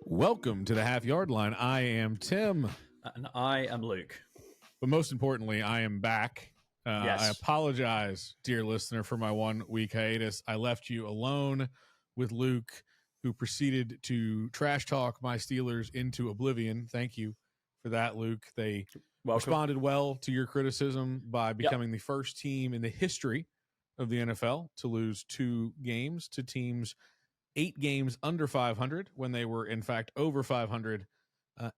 Welcome to the Half Yard Line. I am Tim. And I am Luke. But most importantly, I am back. Yes. I apologize, dear listener, for my 1 week hiatus. I left you alone with Luke, who proceeded to trash talk my Steelers into oblivion. Thank you for that, Luke. They responded well to your criticism by becoming the first team in the history of the NFL to lose 2 games to teams 8 games under 500 when they were, in fact, over 500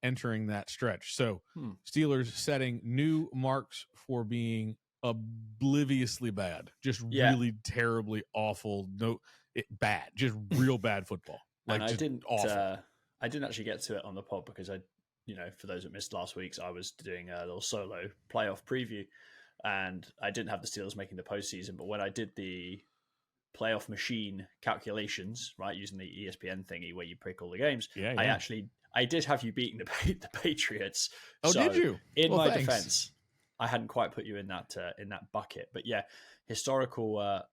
entering that stretch. So Steelers setting new marks for being obliviously bad, just really terribly awful, bad, just real bad football. Like, and I didn't actually get to it on the pod because for those that missed last week's, I was doing a little solo playoff preview, and I didn't have the Steelers making the postseason. But when I did the playoff machine calculations, right, using the ESPN thingy where you pick all the games, I did have you beating the Patriots. Oh, so did you? In my defense, I hadn't quite put you in that bucket, but yeah, historical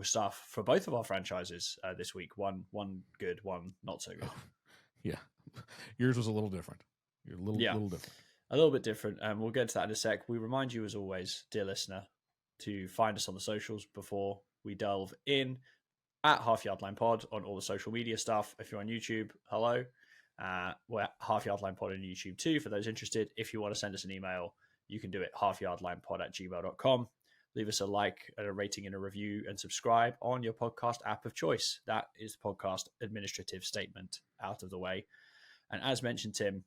stuff for both of our franchises this week. One good, one not so good. Yeah, yours was a little different. You're a little different. A little bit different, and we'll get to that in a sec. We remind you, as always, dear listener, to find us on the socials before we delve in at Half Yard Line Pod on all the social media stuff. If you're on YouTube, hello. We're at Half Yard Line Pod on YouTube too, for those interested. If you want to send us an email, you can do it halfyardlinepod@gmail.com. Leave us a like and a rating and a review, and subscribe on your podcast app of choice. That is the podcast administrative statement out of the way. And as mentioned, Tim,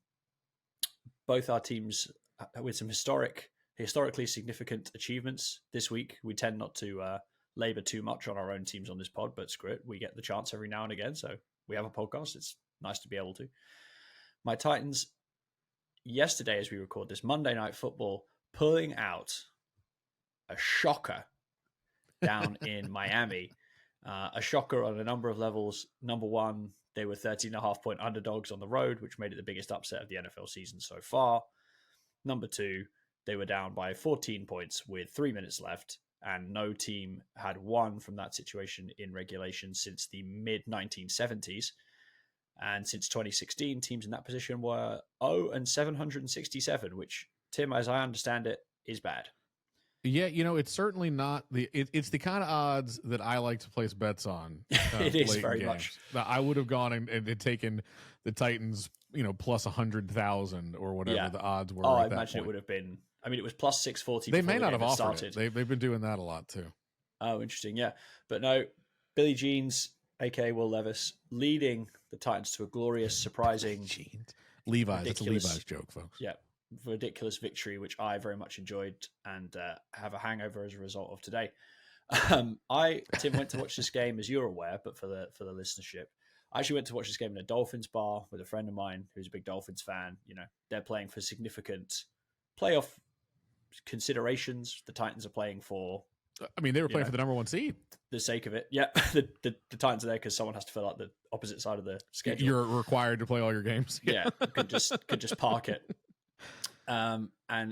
both our teams with some historically significant achievements this week. We tend not to labor too much on our own teams on this pod, but screw it. We get the chance every now and again, so we have a podcast. It's nice to be able to. My Titans, yesterday as we record this, Monday Night Football, pulling out a shocker down in Miami. A shocker on a number of levels. Number one, they were 13.5-point underdogs on the road, which made it the biggest upset of the NFL season so far. Number two, they were down by 14 points with 3 minutes left, and no team had won from that situation in regulation since the mid-1970s. And since 2016, teams in that position were 0-767, which, Tim, as I understand it, is bad. Yeah, it's certainly not it's the kind of odds that I like to place bets on. It is very much. I would have gone and taken the Titans, plus 100,000 or whatever the odds were. I imagine it would have been. I mean, it was plus 640. They may not have offered it. They've been doing that a lot too. Oh, interesting. Yeah, but no, Billy Jeans, aka Will Levis, leading the Titans to a glorious, surprising Levi's. It's a Levi's joke, folks. Yeah, ridiculous victory, which I very much enjoyed and have a hangover as a result of today. Tim, went to watch this game, as you're aware, but for the listenership, I actually went to watch this game in a Dolphins bar with a friend of mine who's a big Dolphins fan. They're playing for significant playoff considerations. The Titans are playing for. I mean, they were playing for the number 1 seed. The sake of it, yeah. The Titans are there because someone has to fill out the opposite side of the schedule. You're required to play all your games. Yeah, could just park it. And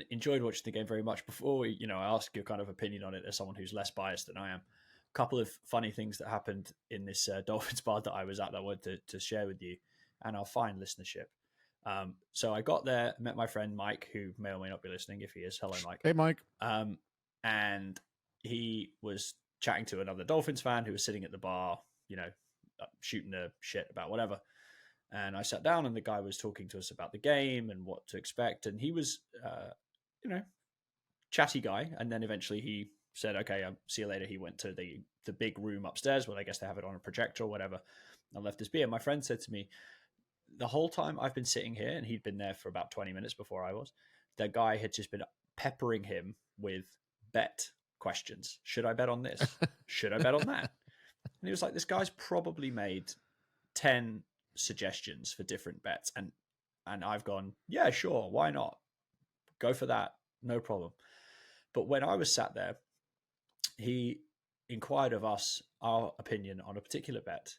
enjoyed watching the game very much. Before I ask your kind of opinion on it as someone who's less biased than I am. A couple of funny things that happened in this Dolphins bar that I was at that I wanted to share with you and our fine listenership. So I got there, met my friend Mike, who may or may not be listening. If he is, hello, Mike. Hey, Mike. And he was chatting to another Dolphins fan who was sitting at the bar, shooting the shit about whatever. And I sat down, and the guy was talking to us about the game and what to expect. And he was, chatty guy. And then eventually he said, "Okay, I'll see you later." He went to the big room upstairs where I guess they have it on a projector or whatever. I left his beer. My friend said to me, the whole time I've been sitting here, and he'd been there for about 20 minutes before I was, the guy had just been peppering him with bet questions. Should I bet on this? Should I bet on that? And he was like, this guy's probably made 10 suggestions for different bets. And I've gone, yeah, sure. Why not? Go for that. No problem. But when I was sat there, he inquired of us our opinion on a particular bet,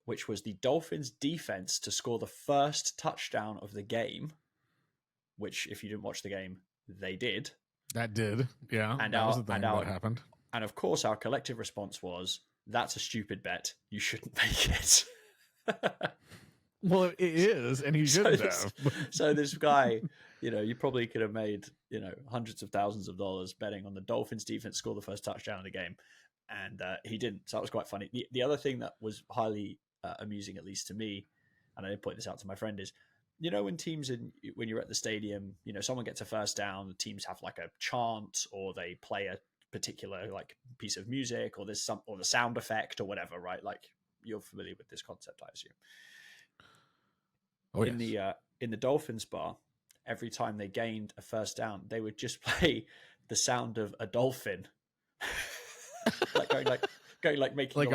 which was the Dolphins defense to score the first touchdown of the game, which if you didn't watch the game, they did. That did. Yeah. And that was the thing that happened. And of course, our collective response was, that's a stupid bet. You shouldn't make it. Well, it is, and he shouldn't have. So this guy, you probably could have made, hundreds of thousands of dollars betting on the Dolphins defense score the first touchdown of the game. And he didn't. So that was quite funny. The other thing that was highly amusing, at least to me, and I did point this out to my friend, is, when you're at the stadium, someone gets a first down, the teams have like a chant, or they play a particular like piece of music, or there's or the sound effect or whatever, right? Like, you're familiar with this concept, I assume. Oh, yes. In the Dolphins bar, every time they gained a first down, they would just play the sound of a dolphin, making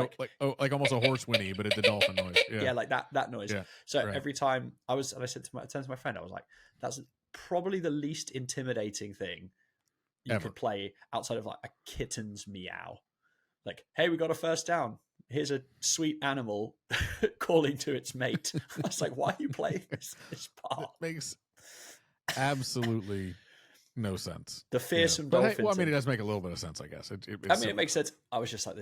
like almost a horse whinny, but it's a dolphin noise. Yeah, like that noise. Yeah, so right. Every time I turned to my friend, I was like, that's probably the least intimidating thing you could play outside of like a kitten's meow. Like, hey, we got a first down. Here's a sweet animal calling to its mate. I was like, why are you playing this part? It makes absolutely no sense. The fearsome dolphins. Hey, it does make a little bit of sense, I guess. It makes sense. I was just like,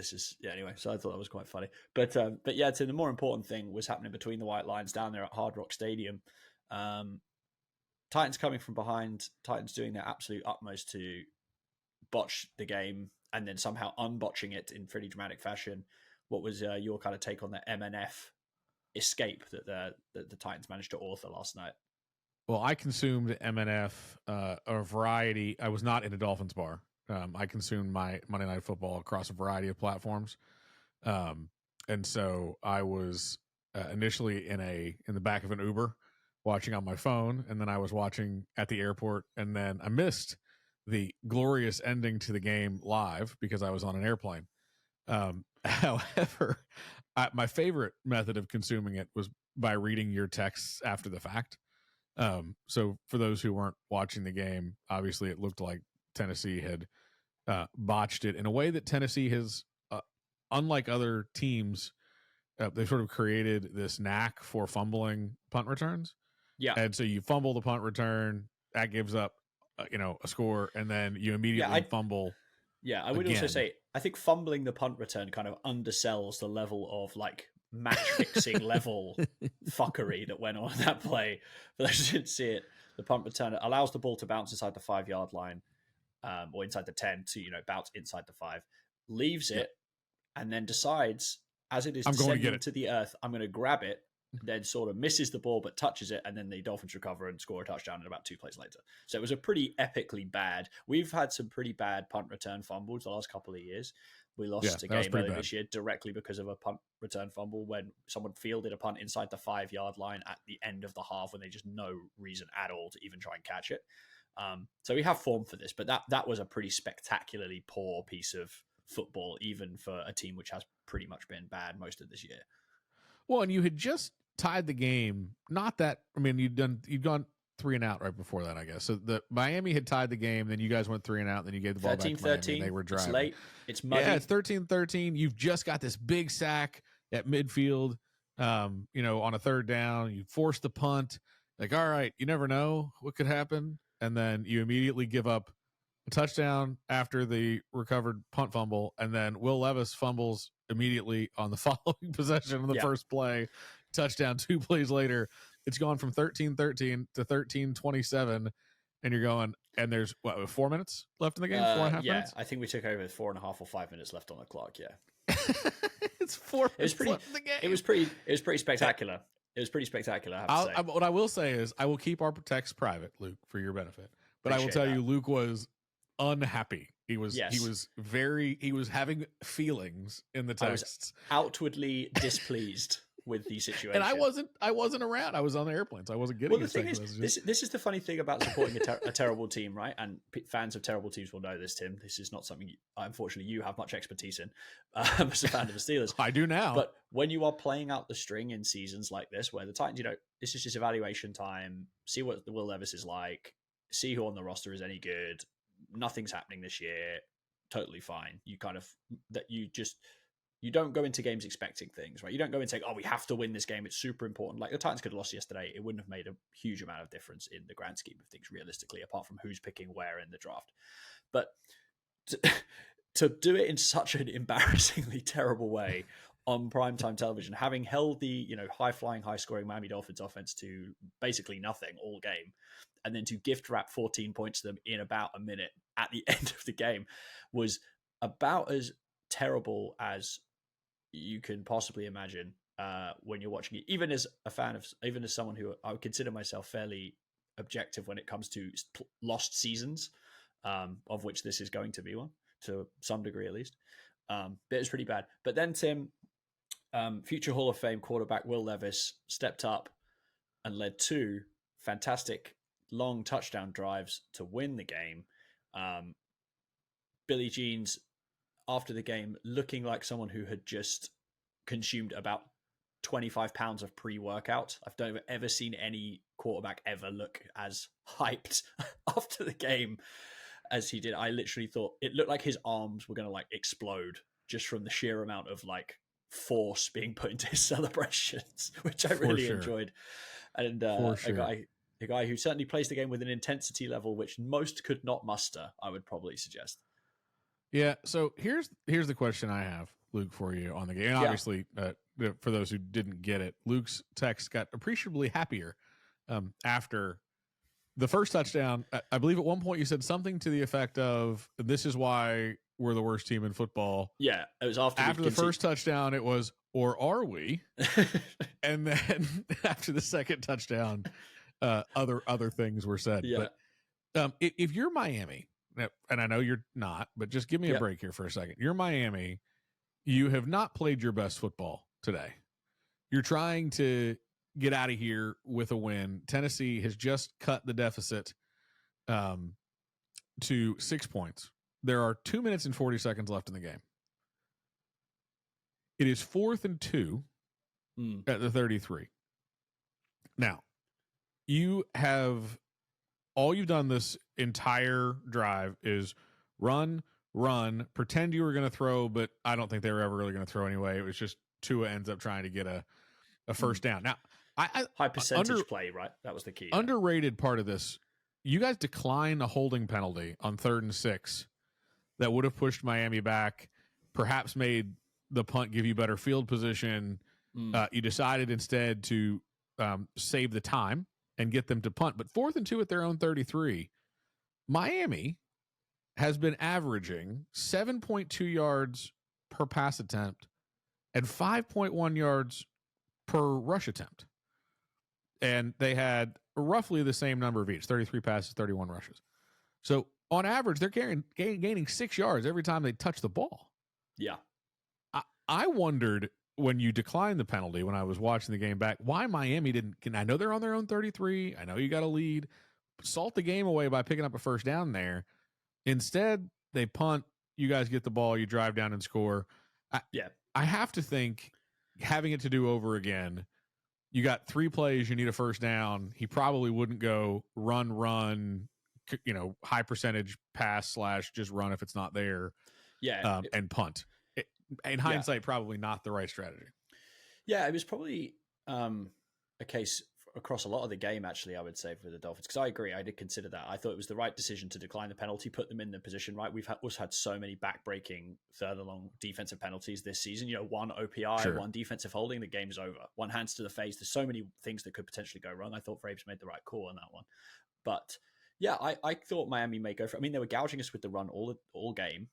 anyway. So I thought that was quite funny. But yeah, the more important thing was happening between the White Lions down there at Hard Rock Stadium. Titans coming from behind. Titans doing their absolute utmost to botch the game, and then somehow unbotching it in pretty dramatic fashion. What was your kind of take on the MNF escape that the Titans managed to author last night? Well, I consumed MNF a variety. I was not in a Dolphins bar. I consumed my Monday Night Football across a variety of platforms, and so I was initially in the back of an Uber watching on my phone, and then I was watching at the airport, and then I missed the glorious ending to the game live because I was on an airplane. However, my favorite method of consuming it was by reading your texts after the fact. So for those who weren't watching the game, obviously it looked like Tennessee had botched it in a way that Tennessee has, unlike other teams, they've sort of created this knack for fumbling punt returns. Yeah. And so you fumble the punt return, that gives up, a score, and then you immediately fumble. Yeah, I would also say, I think fumbling the punt return kind of undersells the level of like match fixing level fuckery that went on in that play. For those who didn't see it, the punt return allows the ball to bounce inside the 5-yard line, or inside the 10 to bounce inside the 5, leaves it, and then decides as it is descending to the earth, I'm going to grab it. Then sort of misses the ball but touches it, and then the Dolphins recover and score a touchdown in about 2 plays later. So it was a pretty epically bad. We've had some pretty bad punt return fumbles the last couple of years. We lost a game earlier this year directly because of a punt return fumble when someone fielded a punt inside the 5-yard line at the end of the half when they just no reason at all to even try and catch it. So we have form for this, but that was a pretty spectacularly poor piece of football, even for a team which has pretty much been bad most of this year. Well, and you had just tied the game. You'd gone 3 and out right before that, I guess. So the Miami had tied the game, then you guys went 3 and out, then you gave the ball back to Miami, and they were driving. It's late. It's muddy. Yeah, it's 13-13. You've just got this big sack at midfield, on a 3rd down. You force the punt. Like, all right, you never know what could happen. And then you immediately give up a touchdown after the recovered punt fumble, and then Will Levis fumbles immediately on the following possession of the first play. Touchdown 2 plays later. It's gone from 13-13 to 13-27, and you're going, and there's 4 minutes left in the game? 4.5 minutes? I think we took over 4.5 or 5 minutes left on the clock. It's 4 minutes left in the game. It was pretty spectacular. It was pretty spectacular, I have to say. What I will say is I will keep our texts private, Luke, for your benefit. But I will tell you, Luke was unhappy. He was having feelings in the texts. I was outwardly displeased with the situation. And I wasn't around. I was on the airplane, so I wasn't getting. Well, the thing is, this is the funny thing about supporting a terrible team, right? And fans of terrible teams will know this, Tim. This is not something, unfortunately, you have much expertise in as a fan of the Steelers. I do now. But when you are playing out the string in seasons like this, where the Titans, this is just evaluation time. See what the Will Levis is like. See who on the roster is any good. Nothing's happening this year. Totally fine. You don't go into games expecting things, right? You don't go in saying, we have to win this game. It's super important. Like the Titans could have lost yesterday. It wouldn't have made a huge amount of difference in the grand scheme of things, realistically, apart from who's picking where in the draft. But to do it in such an embarrassingly terrible way on primetime television, having held the high-flying, high-scoring Miami Dolphins offense to basically nothing all game, and then to gift wrap 14 points to them in about a minute at the end of the game was about as terrible as you can possibly imagine when you're watching it. Even as someone who I would consider myself fairly objective when it comes to lost seasons, of which this is going to be one to some degree at least. But it was pretty bad. But then Tim, future Hall of Fame quarterback Will Levis stepped up and led 2 fantastic long touchdown drives to win the game. Billy Jeans, after the game, looking like someone who had just consumed about 25 pounds of pre-workout. I've never ever seen any quarterback ever look as hyped after the game as he did. I literally thought it looked like his arms were going to like explode just from the sheer amount of like force being put into his celebrations, which I really enjoyed. And a guy who certainly plays the game with an intensity level which most could not muster, I would probably suggest. Yeah. So here's the question I have, Luke, for you on the game. And obviously, for those who didn't get it, Luke's text got appreciably happier after the first touchdown. I believe at one point you said something to the effect of, "This is why we're the worst team in football." Yeah, it was after the first touchdown. It was, "Or are we?" And then after the second touchdown, other things were said. Yeah. But if you're Miami, and I know you're not, but just give me a break here for a second. You're Miami. You have not played your best football today. You're trying to get out of here with a win. Tennessee has just cut the deficit to 6 points. There are 2 minutes and 40 seconds left in the game. It is 4th and 2 at the 33. Now, all you've done this entire drive is run, pretend you were going to throw, but I don't think they were ever really going to throw anyway. It was just Tua ends up trying to get a first down. Now, high percentage play, right? That was the key. Underrated part of this, you guys declined a holding penalty on 3rd and 6 that would have pushed Miami back, perhaps made the punt give you better field position. You decided instead to save the time and get them to punt. But 4th and 2 at their own 33, Miami has been averaging 7.2 yards per pass attempt and 5.1 yards per rush attempt. And they had roughly the same number of each, 33 passes, 31 rushes. So on average, they're gaining 6 yards every time they touch the ball. Yeah. I wondered when you declined the penalty, when I was watching the game back, why Miami didn't. I know they're on their own 33. I know you got a lead. Salt the game away by picking up a first down there. Instead, they punt. You guys get the ball. You drive down and score. I have to think, having it to do over again, you got 3 plays. You need a first down. He probably wouldn't go run, high percentage pass / just run if it's not there. Yeah. And punt. In hindsight, probably not the right strategy. Yeah, it was probably a case across a lot of the game, actually, I would say, for the Dolphins. Because I agree, I did consider that. I thought it was the right decision to decline the penalty, put them in the position, right? We've also had so many back-breaking, third-along defensive penalties this season. One OPI, one defensive holding, the game's over. One hands to the face. There's so many things that could potentially go wrong. I thought Vrabes made the right call on that one. But, yeah, I thought Miami may go for it. I mean, they were gouging us with the run all game.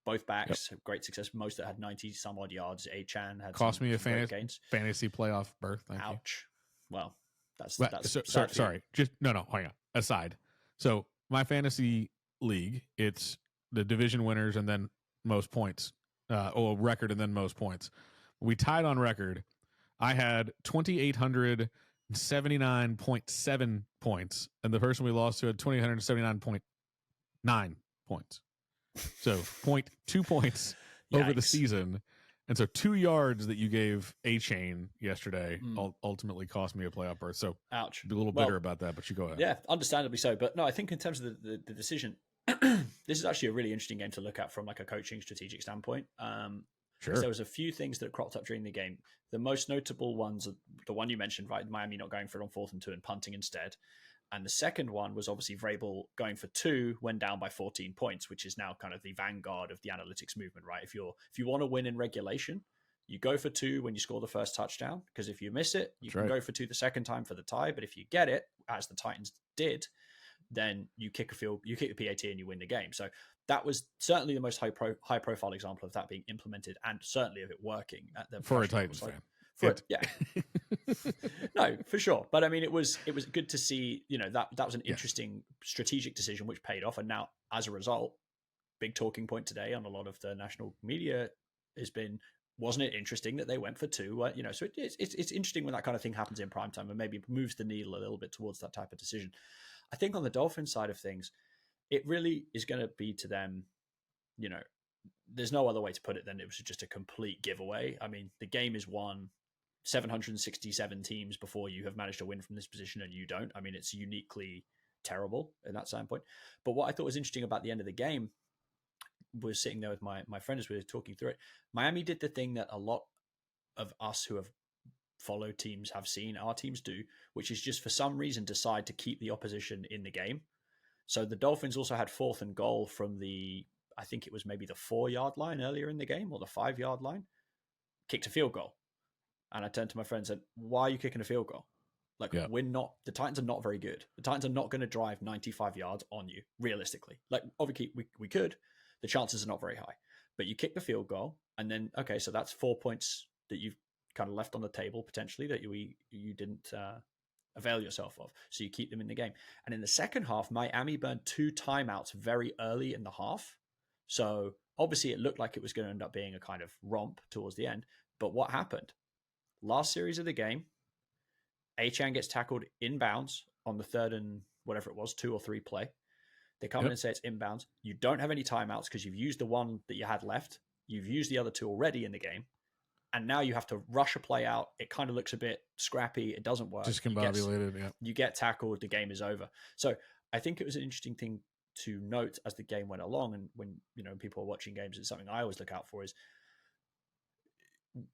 Both backs, great success. Most that had 90-some-odd yards. A-Chan had cost me a gains. fantasy playoff berth. Thank Ouch. You. Well, that's sorry. Just no. Hang on. Aside. So my fantasy league, it's the division winners and then most points, record and then most points. We tied on record. I had 2,879.7 points, and the person we lost to had 2,879.9 points. So 0.2 points over the season. And so 2 yards that you gave A-Chain yesterday ultimately cost me a playoff berth. So ouch. Be a little bitter about that, but you go ahead. Yeah, understandably so. But no, I think in terms of the decision, this is actually a really interesting game to look at from like a coaching strategic standpoint. Sure. There was a few things that cropped up during the game. The most notable ones are the one you mentioned, right? Miami not going for it on 4th and 2 and punting instead. And the second one was obviously Vrabel going for 2 when down by 14 points, which is now kind of the vanguard of the analytics movement, right? If you want to win in regulation, You go for 2 when you score the first touchdown, because if you miss it, you can go for 2 the second time for the tie. But if you get it, as the Titans did, then you kick the PAT and you win the game. So that was certainly the most high profile example of that being implemented, and certainly of it working at the for a Titans fan. Yeah, no, for sure. But I mean, it was good to see. That was an interesting strategic decision which paid off, and now as a result, big talking point today on a lot of the national media has been, wasn't it interesting that they went for 2? So it's interesting when that kind of thing happens in prime time and maybe moves the needle a little bit towards that type of decision. I think on the Dolphins side of things, it really is going to be to them, there's no other way to put it than it was just a complete giveaway. I mean, the game is won 767 teams before you have managed to win from this position and you don't. I mean, it's uniquely terrible in that standpoint. But what I thought was interesting about the end of the game was sitting there with my friend as we were talking through it. Miami did the thing that a lot of us who have followed teams have seen our teams do, which is just for some reason decide to keep the opposition in the game. So the Dolphins also had 4th and goal from I think it was maybe the 4-yard line earlier in the game or the 5-yard line, kicked a field goal. And I turned to my friend and said, why are you kicking a field goal? The Titans are not very good. The Titans are not going to drive 95 yards on you, realistically. Obviously we could. The chances are not very high. But you kick the field goal, and then, okay, so that's 4 points that you've kind of left on the table, potentially, that you didn't avail yourself of. So you keep them in the game. And in the second half, Miami burned 2 timeouts very early in the half. So obviously it looked like it was going to end up being a kind of romp towards the end. But what happened? Last series of the game, Achane gets tackled inbounds on the 3rd and whatever it was, 2 or 3 play. They come in and say it's inbounds. You don't have any timeouts because you've used the one that you had left. You've used the other 2 already in the game. And now you have to rush a play out. It kind of looks a bit scrappy. It doesn't work. Discombobulated, yeah. You get tackled. The game is over. So I think it was an interesting thing to note as the game went along. And when people are watching games, it's something I always look out for is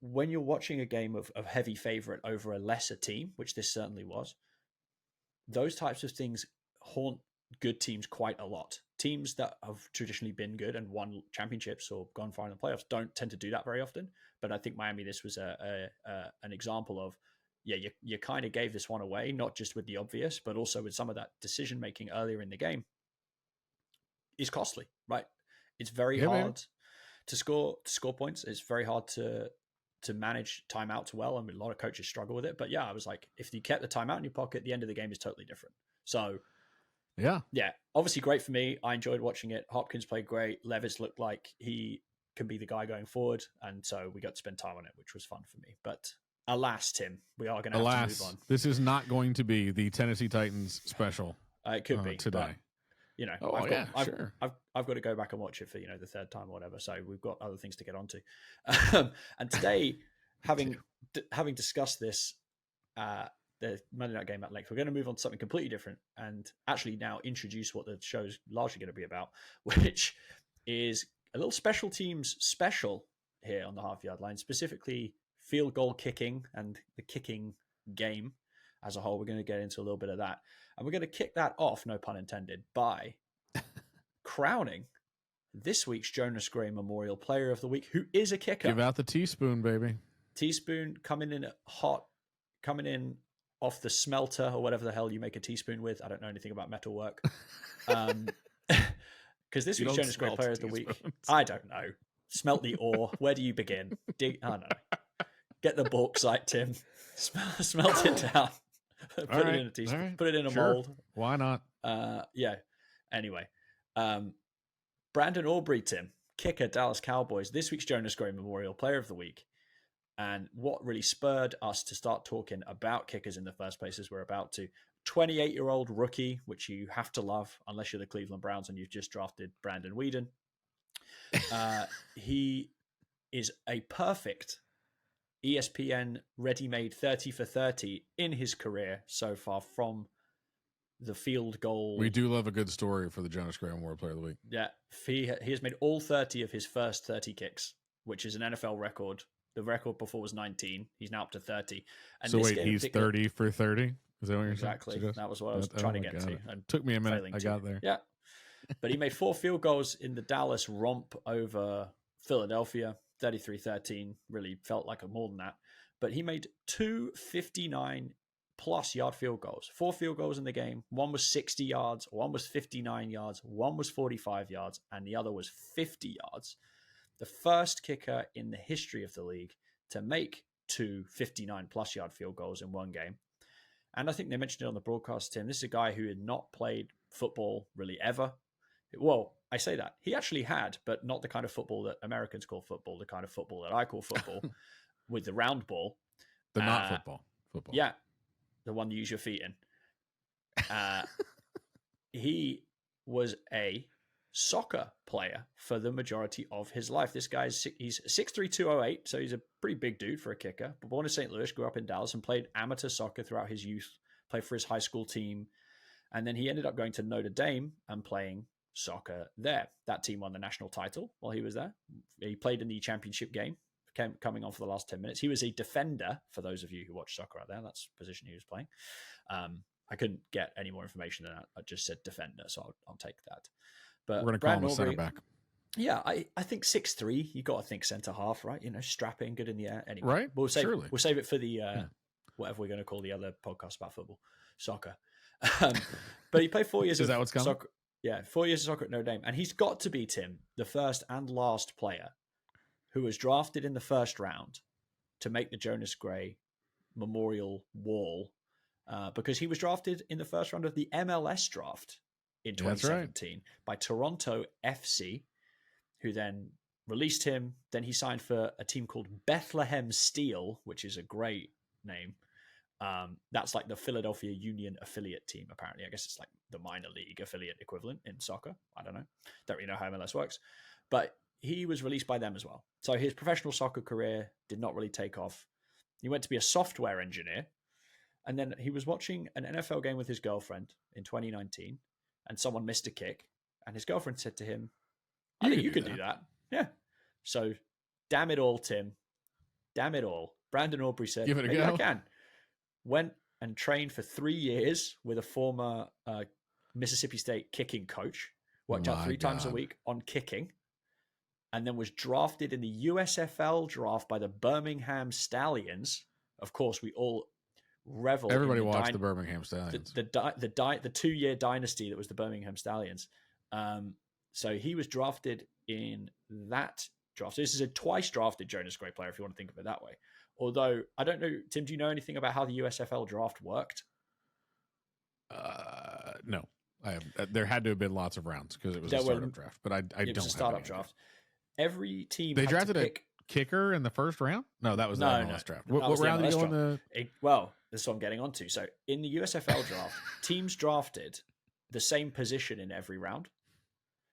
when you're watching a game of heavy favorite over a lesser team, which this certainly was, those types of things haunt good teams quite a lot. Teams that have traditionally been good and won championships or gone far in the playoffs don't tend to do that very often. But I think Miami, this was an example of, you kind of gave this one away, not just with the obvious, but also with some of that decision making earlier in the game is costly, right? It's very hard to score points. It's very hard to manage timeouts well. I mean, a lot of coaches struggle with it. But I was like, if you kept the timeout in your pocket, the end of the game is totally different. So yeah, obviously great for me. I enjoyed watching it. Hopkins played great. Levis looked like he can be the guy going forward, and so we got to spend time on it, which was fun for me. But alas, Tim, we are going to have to move on. This is not going to be the Tennessee Titans special. It could be today. But, I've got to go back and watch it for the 3rd time or whatever. So we've got other things to get onto. And today, having discussed this, the Monday night game at length, we're going to move on to something completely different and actually now introduce what the show's largely going to be about, which is a little special teams special here on the half-yard line, specifically field goal kicking and the kicking game as a whole. We're going to get into a little bit of that. And we're going to kick that off, no pun intended, by crowning this week's Jonas Gray Memorial Player of the Week, who is a kicker. Give out the teaspoon, baby. Teaspoon coming in hot, coming in off the smelter or whatever the hell you make a teaspoon with. I don't know anything about metalwork. Because this week's Jonas Gray Player of the Week, I don't know. Smelt the ore. Where do you begin? I don't know. Get the bauxite, Tim. Smelt it down. Put it in a teaspoon. Right. Put it in a mold. Why not? Anyway, Brandon Aubrey, Tim, kicker, Dallas Cowboys. This week's Jonas Gray Memorial Player of the Week. And what really spurred us to start talking about kickers in the first place is we're about to. 28-year-old rookie, which you have to love unless you're the Cleveland Browns and you've just drafted Brandon Weeden. He is a perfect ESPN ready-made 30 for 30 in his career so far from the field goal. We do love a good story for the Jonas Gray Memorial Player of the Week. Yeah, he has made all 30 of his first 30 kicks, which is an NFL record. The record before was 19. He's now up to 30. And so wait, he's 30 for 30? Is that what you're saying? Exactly. That was what I was trying to get to. And took me a minute. I got there. Yeah. But he made 4 field goals in the Dallas romp over Philadelphia. 33-13 really felt like more than that. But he made 2 59-plus yard field goals. 4 field goals in the game. One was 60 yards, one was 59 yards, one was 45 yards, and the other was 50 yards. The first kicker in the history of the league to make 2 59-plus yard field goals in one game. And I think they mentioned it on the broadcast, Tim. This is a guy who had not played football really ever. Well, I say that. He actually had, but not the kind of football that Americans call football, the kind of football that I call football with the round ball. The not football. Football. Yeah. The one you use your feet in. He was a soccer player for the majority of his life. This guy's he's 6'3", 208, so he's a pretty big dude for a kicker. But born in St. Louis, grew up in Dallas, and played amateur soccer throughout his youth, played for his high school team. And then he ended up going to Notre Dame and playing soccer there. That team won the national title while he was there. He played in the championship game, coming on for the last 10 minutes. He was a defender, for those of you who watch soccer out there. That's the position he was playing. I couldn't get any more information than that. I just said defender, so I'll take that. But we're going to call him a center back. Yeah, I think 6'3", you got to think center half, right? You know, strapping, good in the air. Anyway, right? We'll save it for the whatever we're going to call the other podcast about football, soccer. But he played 4 years. Is that what's coming? Soccer. Yeah, 4 years of soccer at Notre Dame, and he's got to be, Tim, the first and last player who was drafted in the first round to make the Jonas Gray Memorial Wall, because he was drafted in the first round of the MLS draft in 2017 by Toronto FC, who then released him. Then he signed for a team called Bethlehem Steel, which is a great name. That's like the Philadelphia Union affiliate team, apparently. I guess it's like the minor league affiliate equivalent in soccer. I don't know. Don't really know how MLS works. But he was released by them as well. So his professional soccer career did not really take off. He went to be a software engineer. And then he was watching an NFL game with his girlfriend in 2019, and someone missed a kick. And his girlfriend said to him, I think you could do that. Yeah. So, damn it all, Tim. Damn it all. Brandon Aubrey said, give it a maybe go. I can. Went and trained for 3 years with a former Mississippi State kicking coach. Worked out 3 times a week on kicking. And then was drafted in the USFL draft by the Birmingham Stallions. Of course, we all revel. Everybody watched the Birmingham Stallions. The 2-year dynasty that was the Birmingham Stallions. So he was drafted in that draft. So this is a twice drafted Jonas Gray player, if you want to think of it that way. Although, I don't know, Tim, do you know anything about how the USFL draft worked? No. I have. There had to have been lots of rounds because it was a startup draft, but I don't have. It was a startup draft. Every team they drafted a kicker in the first round? No, that was the MLS draft. What round did you go in the... Well, this is what I'm getting onto. So in the USFL draft, teams drafted the same position in every round.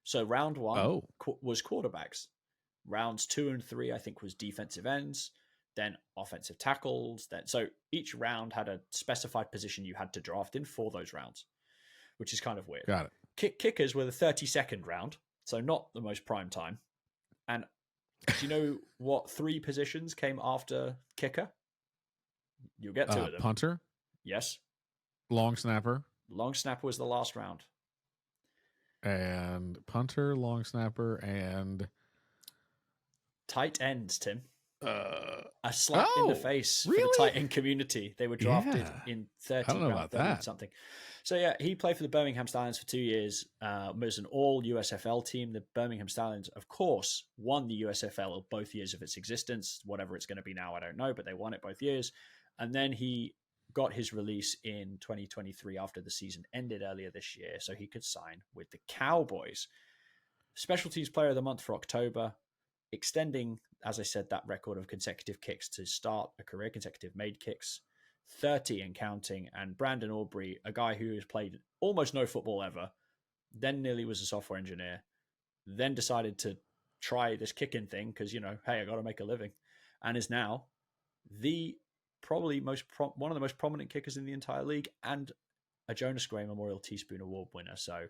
So round 1 was quarterbacks. Rounds 2 and 3, I think, was defensive ends, then offensive tackles. So each round had a specified position you had to draft in for those rounds, which is kind of weird. Got it. Kickers were the 32nd round, so not the most prime time. And do you know what 3 positions came after kicker? You'll get 2 of them. Punter? Yes. Long snapper? Long snapper was the last round. And punter, long snapper, and... tight ends, Tim. A slap in the face for the tight end community. They were drafted in 30 I don't know about that. Something. So yeah, he played for the Birmingham Stallions for 2 years. Was an all USFL team. The Birmingham Stallions, of course, won the USFL both years of its existence. Whatever it's going to be now, I don't know, but they won it both years. And then he got his release in 2023 after the season ended earlier this year, so he could sign with the Cowboys. Special Teams Player of the Month for October, extending, as I said, that record of consecutive kicks to start a career, consecutive made kicks, 30 and counting. And Brandon Aubrey, a guy who has played almost no football ever, then nearly was a software engineer, then decided to try this kicking thing because, hey, I got to make a living, and is now the probably one of the most prominent kickers in the entire league and a Jonas Gray Memorial Teaspoon Award winner. So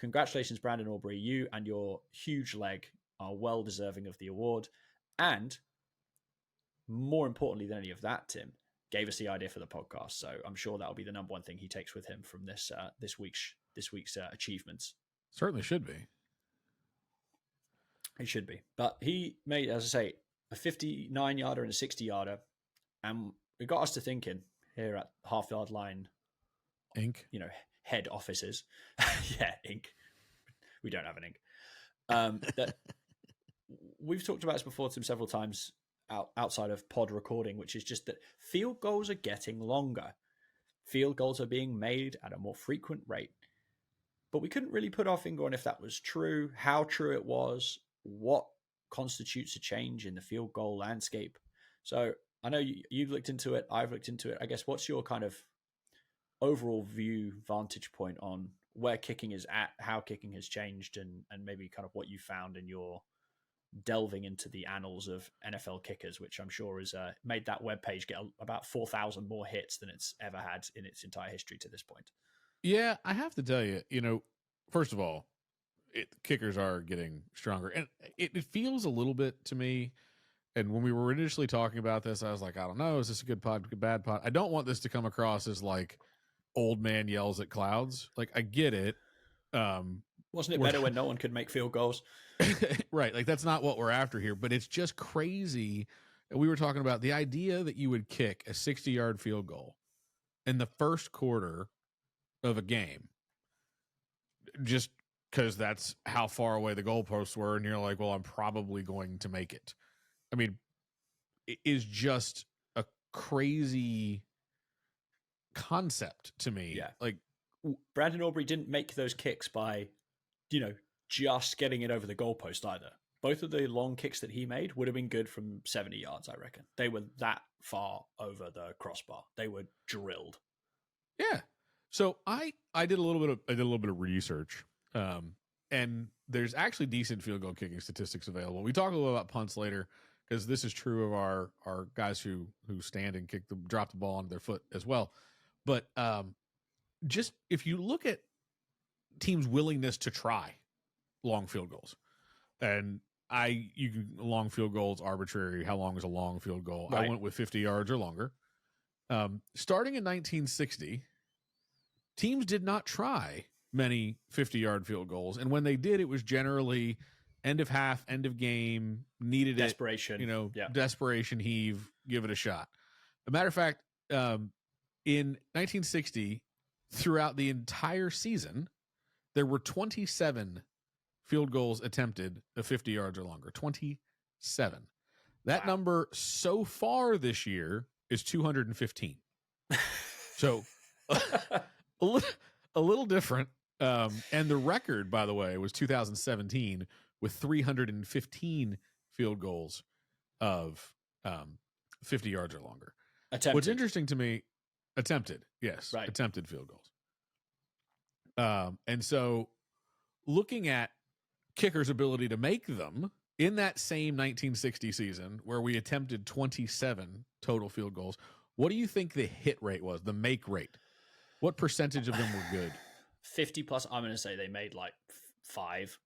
congratulations, Brandon Aubrey. You and your huge leg are well deserving of the award. And more importantly than any of that, Tim gave us the idea for the podcast. So I'm sure that'll be the number one thing he takes with him from this week's achievements. Certainly should be. It should be. But he made, as I say, a 59-yarder and a 60-yarder. And it got us to thinking here at half-yard line, Ink. Head offices. Yeah, ink. We don't have an ink. That we've talked about this before to him several times outside of pod recording, which is just that field goals are getting longer. Field goals are being made at a more frequent rate. But we couldn't really put our finger on if that was true, how true it was, what constitutes a change in the field goal landscape. So I know you've looked into it. I've looked into it. I guess what's your kind of overall vantage point on where kicking is at, how kicking has changed, and maybe kind of what you found in your delving into the annals of NFL kickers, which I'm sure has made that webpage get about 4,000 more hits than it's ever had in its entire history to this point. Yeah, I have to tell you, first of all, kickers are getting stronger. And it feels a little bit to me, and when we were initially talking about this, I was like, I don't know, is this a good pod, bad pod? I don't want this to come across as like old man yells at clouds. Like, I get it. Wasn't it better when no one could make field goals? Right. Like, that's not what we're after here, but it's just crazy. We were talking about the idea that you would kick a 60-yard field goal in the first quarter of a game just because that's how far away the goalposts were. And you're like, well, I'm probably going to make it. I mean, it is just a crazy concept to me. Yeah. Like, Brandon Aubrey didn't make those kicks by, just getting it over the goalpost either. Both of the long kicks that he made would have been good from 70 yards, I reckon. They were that far over the crossbar. They were drilled. Yeah. So I did a little bit of research. And there's actually decent field goal kicking statistics available. We talk a little about punts later, because this is true of our guys who stand and drop the ball on their foot as well. But just if you look at teams' willingness to try long field goals, and long field goals arbitrary. How long is a long field goal? Right. I went with 50 yards or longer. Starting in 1960, teams did not try many 50-yard field goals, and when they did, it was generally end of half, end of game, needed desperation, desperation heave, give it a shot. As a matter of fact, in 1960, throughout the entire season, there were 27 field goals attempted of 50 yards or longer. 27. That number so far this year is 215. So a little different. And the record, by the way, was 2017 with 315 field goals of 50 yards or longer. Attempted. What's interesting to me, attempted, yes, right. Attempted field goals. And so looking at kickers' ability to make them in that same 1960 season where we attempted 27 total field goals, what do you think the hit rate was, the make rate? What percentage of them were good? 50 plus. I'm going to say they made like 5.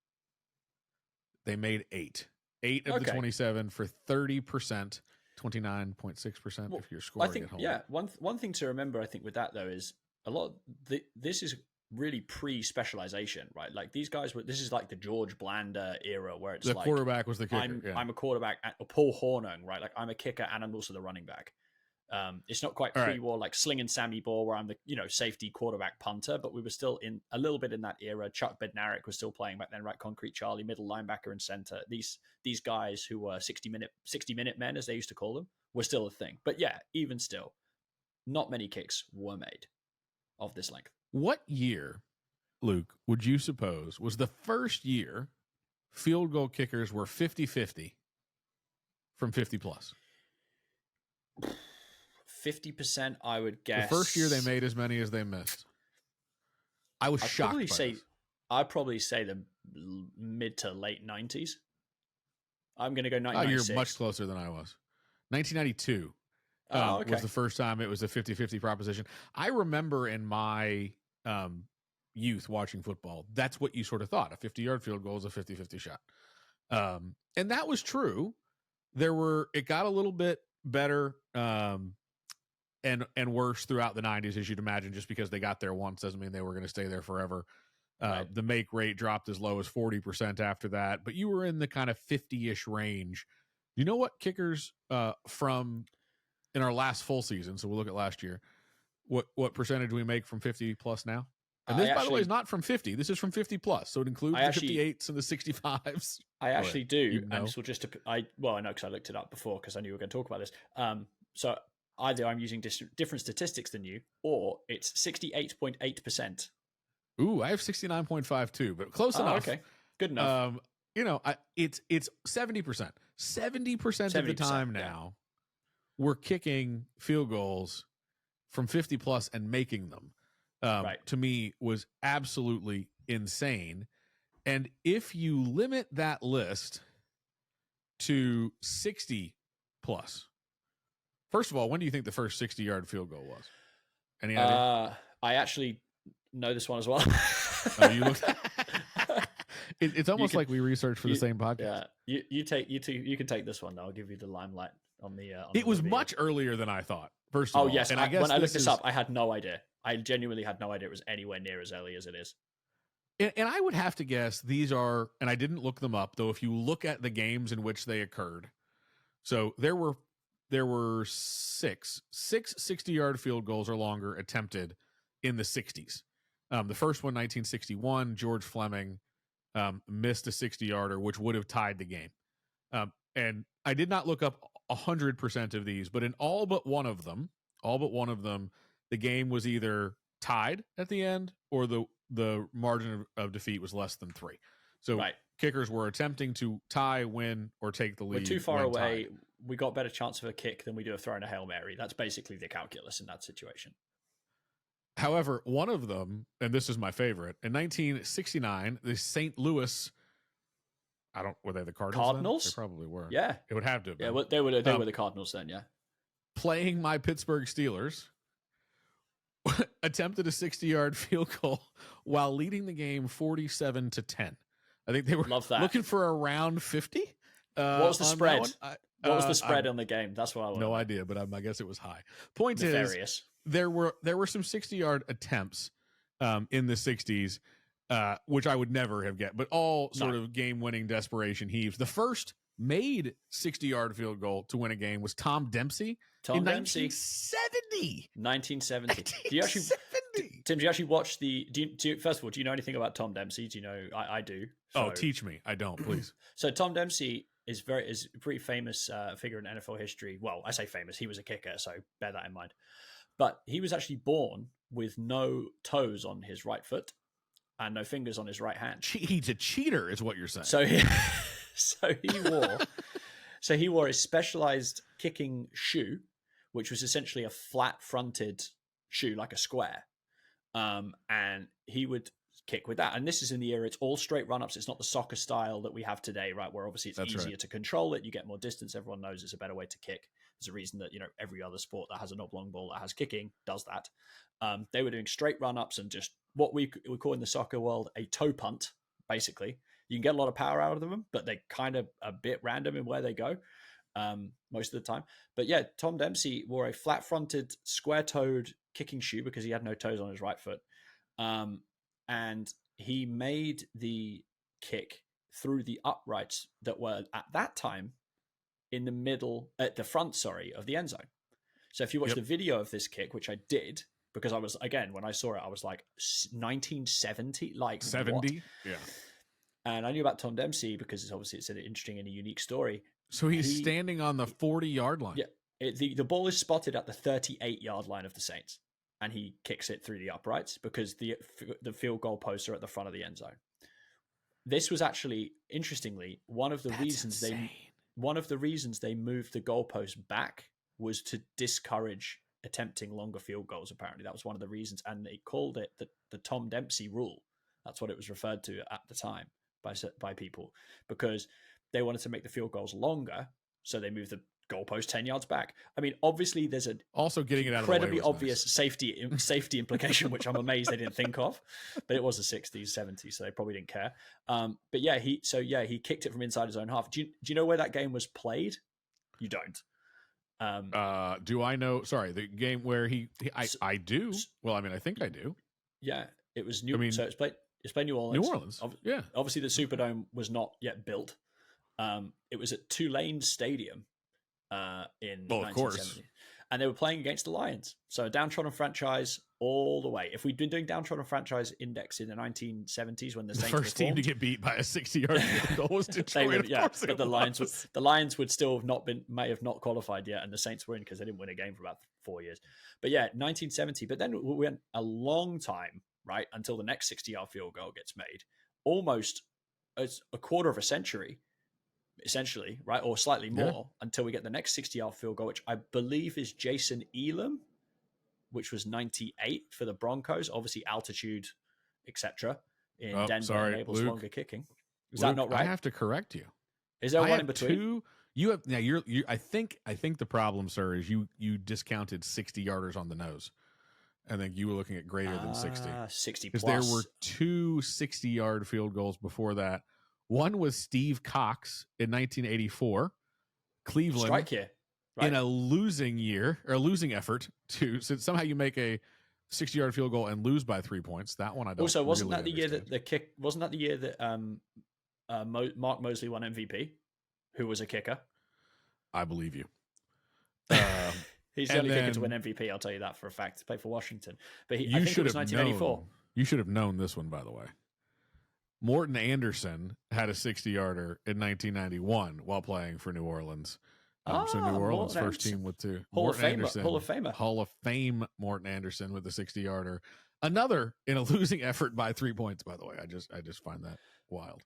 They made 8. 8 of the 27 for 30%, 29.6% if you're scoring I think, at home. Yeah, one thing to remember, I think, with that, though, is a lot of this is really pre-specialization, right? Like these guys this is like the George Blanda era where it's the quarterback was the kicker. I'm a quarterback, Paul Hornung, right? Like I'm a kicker and I'm also the running back. It's not quite pre-war like Sling and Sammy Ball where I'm the safety quarterback punter, but we were still in a little bit in that era. Chuck Bednarik was still playing back then, right? Concrete Charlie, middle linebacker and center. These guys who were 60 minute men, as they used to call them, were still a thing. But yeah, even still, not many kicks were made of this length. What year, Luke, would you suppose was the first year field goal kickers were 50-50 from 50 plus? 50%, I would guess. The first year they made as many as they missed. I was shocked by this. I'd probably say the mid to late 90s. I'm going to go 1996. You're much closer than I was. 1992 was the first time it was a 50-50 proposition. I remember in my youth watching football, that's what you sort of thought. A 50-yard field goal is a 50-50 shot. And that was true. It got a little bit better and worse throughout the 90s, as you'd imagine, just because they got there once doesn't mean they were going to stay there forever. Right. The make rate dropped as low as 40% after that, but you were in the kind of 50-ish range You know what kickers from in our last full season, so we'll look at last year, what percentage we make from 50 plus now? And this, by the way, is not from 50. This is from 50 plus, so it includes the 58s and the 65s. I actually do, know? and so just I know because I looked it up before because I knew we were going to talk about this. So either I'm using different statistics than you, or it's 68.8%. Ooh, I have 69.52, but close enough. Okay, good enough. It's 70%. 70% of the time now, we're kicking field goals from 50 plus and making them. To me, was absolutely insane. And if you limit that list to 60 plus, first of all, when do you think the first 60-yard field goal was? Any idea? I actually know this one as well. Oh, you looked. It's almost like we researched for the same podcast. Yeah, you can take this one though. I'll give you the limelight on the. It was much earlier than I thought. First of all, yes, and I guess when I looked this up, I had no idea. I genuinely had no idea it was anywhere near as early as it is. And I would have to guess these are, and I didn't look them up though. If you look at the games in which they occurred, so there were six 60-yard field goals or longer attempted in the 60s. The first one, 1961, George Fleming missed a 60-yarder, which would have tied the game. And I did not look up 100% of these, but in all but one of them, the game was either tied at the end or the margin of defeat was less than 3. So kickers were attempting to tie, win, or take the lead. We're too far away. Tied. We got better chance of a kick than we do of throwing a Hail Mary. That's basically the calculus in that situation. However, one of them, and this is my favorite, in 1969, the St. Louis, were they the Cardinals? Cardinals? Then? They probably were. Yeah. It would have to have been. Yeah, well, they were the Cardinals then, yeah. Playing my Pittsburgh Steelers, attempted a 60-yard field goal while leading the game 47-10. I think they were looking for around 50. What was the spread? What was the spread on the game? That's what I want. No idea, but I guess it was high. Point Nefarious. Is, there were some 60-yard attempts in the 60s, which I would never have get, but all sort of game-winning desperation heaves. The first made 60-yard field goal to win a game was Tom Dempsey in 1970. 1970. Tim, do you actually watch first of all, do you know anything about Tom Dempsey? Do you know? I do. So. Oh, teach me. I don't, please. So Tom Dempsey is a pretty famous figure in NFL history. Well, I say famous. He was a kicker, so bear that in mind. But he was actually born with no toes on his right foot and no fingers on his right hand. He's a cheater, is what you're saying. So he wore a specialized kicking shoe, which was essentially a flat-fronted shoe, like a square. And he would kick with that. And this is in the era, it's all straight run-ups. It's not the soccer style that we have today, right? Where obviously it's easier to control it. You get more distance. Everyone knows it's a better way to kick. There's a reason that, every other sport that has an oblong ball that has kicking does that. They were doing straight run-ups and just what we call in the soccer world a toe punt, basically. You can get a lot of power out of them, but they're kind of a bit random in where they go most of the time. But yeah, Tom Dempsey wore a flat-fronted, square-toed kicking shoe because he had no toes on his right foot. And he made the kick through the uprights that were at that time at the front of the end zone. So if you watch the video of this kick, which I did, because I was, again, when I saw it, I was like 1970, like 70. What? Yeah. And I knew about Tom Dempsey because it's an interesting and a unique story. So he's standing on the 40-yard line. Yeah. The ball is spotted at the 38-yard line of the Saints, and he kicks it through the uprights because the field goal posts are at the front of the end zone. This was actually, interestingly, one of the reasons they moved the goalpost back was to discourage attempting longer field goals. Apparently, that was one of the reasons, and they called it the Tom Dempsey rule. That's what it was referred to at the time by people, because they wanted to make the field goals longer, so they moved the goalpost 10 yards back. I mean, obviously, there's an also getting it out incredibly of the way obvious safety implication, which I'm amazed they didn't think of. But it was the 60s, 70s, so they probably didn't care. But yeah, he kicked it from inside his own half. Do you know where that game was played? You don't. Do I know? Sorry, the game where I do. Well, I mean, I think I do. Yeah, it was New. So it's played New Orleans. New Orleans. Yeah. Obviously, the Superdome was not yet built. It was at Tulane Stadium in Well, of 1970. course. And they were playing against the Lions. So a downtrodden franchise all the way. If we'd been doing downtrodden franchise index in the 1970s when the Saints first team to get beat by a 60-yard field goal was Detroit. But the Lions would still have may have not qualified yet, and the Saints were in because they didn't win a game for about 4 years. But yeah, 1970. But then we went a long time, right, until the next 60-yard field goal gets made. Almost a quarter of a century, essentially, right, or slightly more, until we get the next 60-yard field goal, which I believe is Jason Elam, which was 98 for the Broncos. Obviously, altitude, etc. in Denver enables longer kicking. Is that not right? I have to correct you. Is there one in between? You have now. You. I think the problem, sir, is you discounted 60-yarders on the nose. I think you were looking at greater than 60. 60 because plus. there were 2 60-yard field goals before that. One was Steve Cox in 1984, Cleveland. Strike here. Right. In a losing year or a losing effort so somehow you make a 60-yard field goal and lose by 3 points. That one I don't. Also, wasn't really that the year that the kick? Wasn't that the year that Mark Mosley won MVP, who was a kicker? I believe you. He's the only kicker to win MVP. I'll tell you that for a fact. He played for Washington, but I think it was 1984. You should have known this one, by the way. Morton Anderson had a 60-yarder in 1991 while playing for New Orleans. So New Orleans first team with 2. Hall of Famer. Hall of Fame Morton Anderson with a 60-yarder. Another in a losing effort by 3 points, by the way. I just find that wild.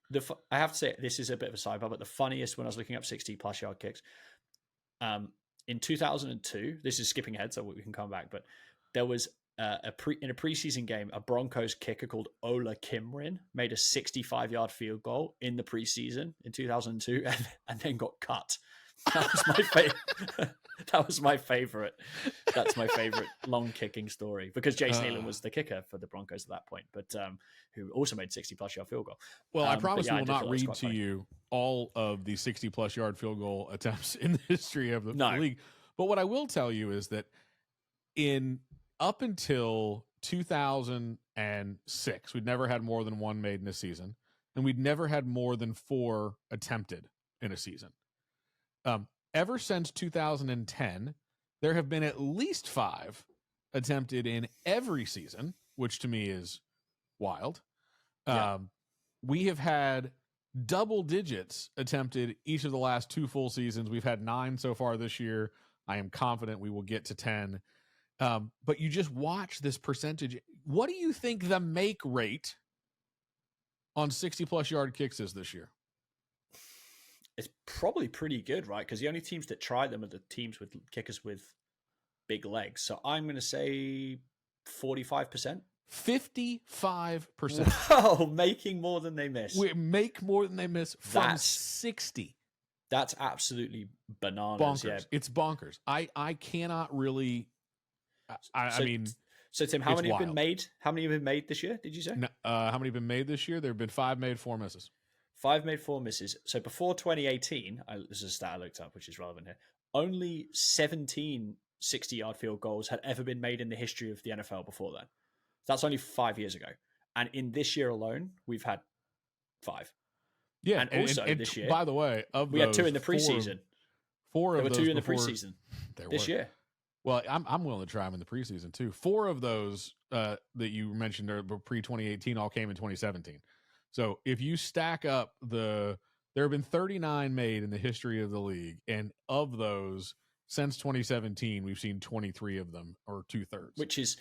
I have to say, this is a bit of a sidebar, but the funniest when I was looking up 60-plus yard kicks, in 2002, this is skipping ahead, so we can come back, but there was in a preseason game, a Broncos kicker called Ola Kimrin made a 65-yard field goal in the preseason in 2002 and then got cut. That was my favorite. That's my favorite long kicking story because Jason Elam was the kicker for the Broncos at that point, but who also made 60-plus yard field goal. Well, I promise we will not read to you all of the 60-plus yard field goal attempts in the history of the league. But what I will tell you is that up until 2006, we'd never had more than 1 made in a season, and we'd never had more than 4 attempted in a season. Ever since 2010, there have been at least 5 attempted in every season, which to me is wild. We have had double digits attempted each of the last 2 full seasons. We've had 9 so far this year. I am confident we will get to 10. But you just watch this percentage. What do you think the make rate on 60-plus yard kicks is this year? It's probably pretty good, right? Because the only teams that try them are the teams with kickers with big legs. So I'm going to say 45%. 55%. Wow, making more than they miss. We make more than they miss from 60. That's absolutely bananas. Bonkers. Yeah. It's bonkers. I cannot really... I mean... So, Tim, how many have been made? How many have been made this year, did you say? No, how many have been made this year? There have been 5 made, 4 misses. 5 made, 4 misses. So before 2018, this is a stat I looked up, which is relevant here. Only 17 60-yard field goals had ever been made in the history of the NFL before then. That's only 5 years ago. And in this year alone, we've had 5. Yeah. And also this year, by the way, we had 2 in the preseason. 4 of those. There were 2 in the preseason this year. Well, I'm willing to try them in the preseason too. 4 of those that you mentioned are pre-2018 all came in 2017. So if you stack up there have been 39 made in the history of the league, and of those, since 2017, we've seen 23 of them, or 2/3. Which is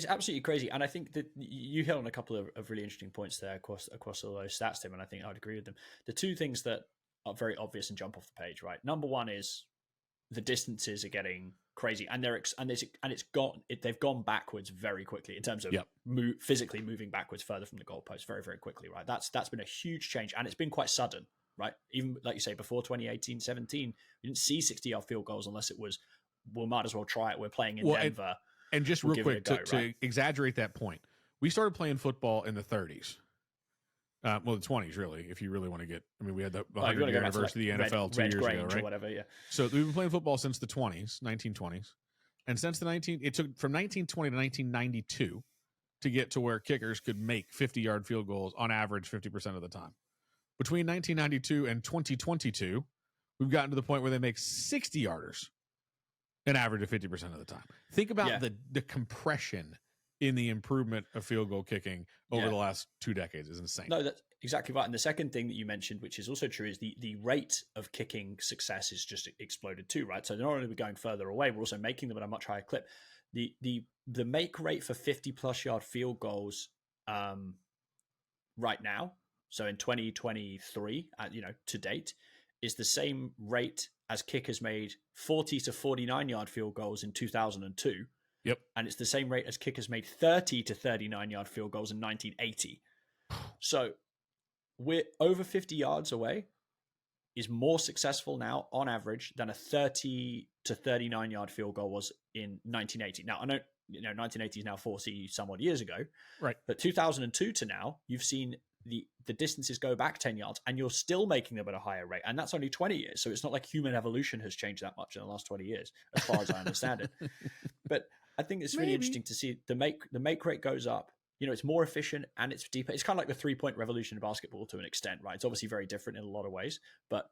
absolutely crazy. And I think that you hit on a couple of really interesting points there across all those stats, Tim, and I think I'd agree with them. The 2 things that are very obvious and jump off the page, right? Number one is the distances are getting crazy, and they've gone backwards very quickly in terms of physically moving backwards further from the goalpost very, very quickly, right? That's been a huge change, and it's been quite sudden, right? Even like you say, before 2018-17, we didn't see 60-yard field goals unless it was, we might as well try it. We're playing in Denver. And just real quick to exaggerate that point, we started playing football in the 30s. The 20s, really, if you really want to get... I mean, we had the 100-year anniversary of the NFL 2 years ago, right? Or whatever, yeah. So we've been playing football since the 1920s. And since it took from 1920 to 1992 to get to where kickers could make 50-yard field goals on average 50% of the time. Between 1992 and 2022, we've gotten to the point where they make 60-yarders an average of 50% of the time. Think about the compression in the improvement of field goal kicking over the last 2 decades is insane. No, that's exactly right. And the second thing that you mentioned, which is also true, is the rate of kicking success is just exploded too, right? So not only are we going further away, we're also making them at a much higher clip. The make rate for 50-plus yard field goals right now, so in 2023, to date, is the same rate as kickers made 40 to 49-yard field goals in 2002. Yep. And it's the same rate as kickers made 30 to 39-yard field goals in 1980. So we're over 50 yards away is more successful now on average than a 30 to 39-yard field goal was in 1980. Now, I know 1980 is now 40 some odd years ago. Right. But 2002 to now, you've seen the distances go back 10 yards and you're still making them at a higher rate. And that's only 20 years. So it's not like human evolution has changed that much in the last 20 years, as far as I understand it. But I think it's really interesting to see the make rate goes up. It's more efficient and it's deeper. It's kind of like the 3-point revolution in basketball to an extent, right? It's obviously very different in a lot of ways, but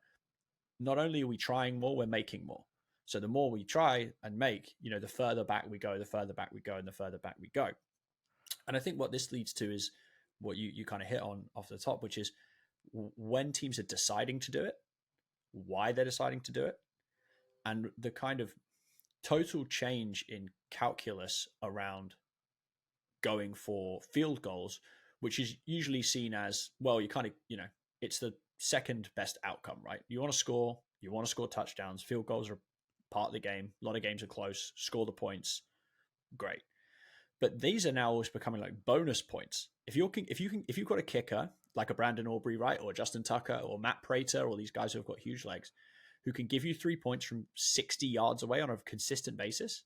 not only are we trying more, we're making more. So the more we try and make, the further back we go, the further back we go, and the further back we go. And I think what this leads to is what you kind of hit on off the top, which is when teams are deciding to do it, why they're deciding to do it, and the kind of total change in calculus around going for field goals, which is usually seen as, well, you kind of, it's the second best outcome, right? You want to score touchdowns. Field goals are part of the game. A lot of games are close. Score the points. Great. But these are now always becoming like bonus points. If you've got a kicker like a Brandon Aubrey, right, or Justin Tucker or Matt Prater, or these guys who have got huge legs, who can give you 3 points from 60 yards away on a consistent basis,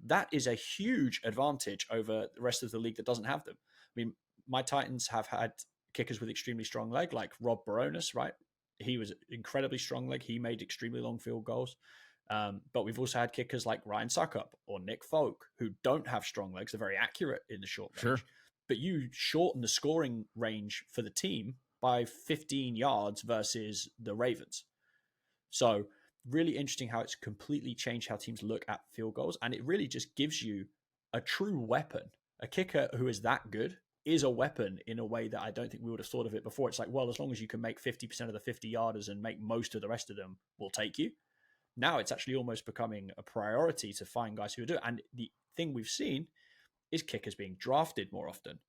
that is a huge advantage over the rest of the league that doesn't have them. I mean, my Titans have had kickers with extremely strong leg, like Rob Baronis, right? He was incredibly strong leg. He made extremely long field goals. But we've also had kickers like Ryan Suckup or Nick Folk who don't have strong legs. They're very accurate in the short range. Sure. But you shorten the scoring range for the team by 15 yards versus the Ravens. So really interesting how it's completely changed how teams look at field goals. And it really just gives you a true weapon. A kicker who is that good is a weapon in a way that I don't think we would have thought of it before. It's like, well, as long as you can make 50% of the 50-yarders and make most of the rest of them, we'll take you. Now it's actually almost becoming a priority to find guys who do it. And the thing we've seen is kickers being drafted more often.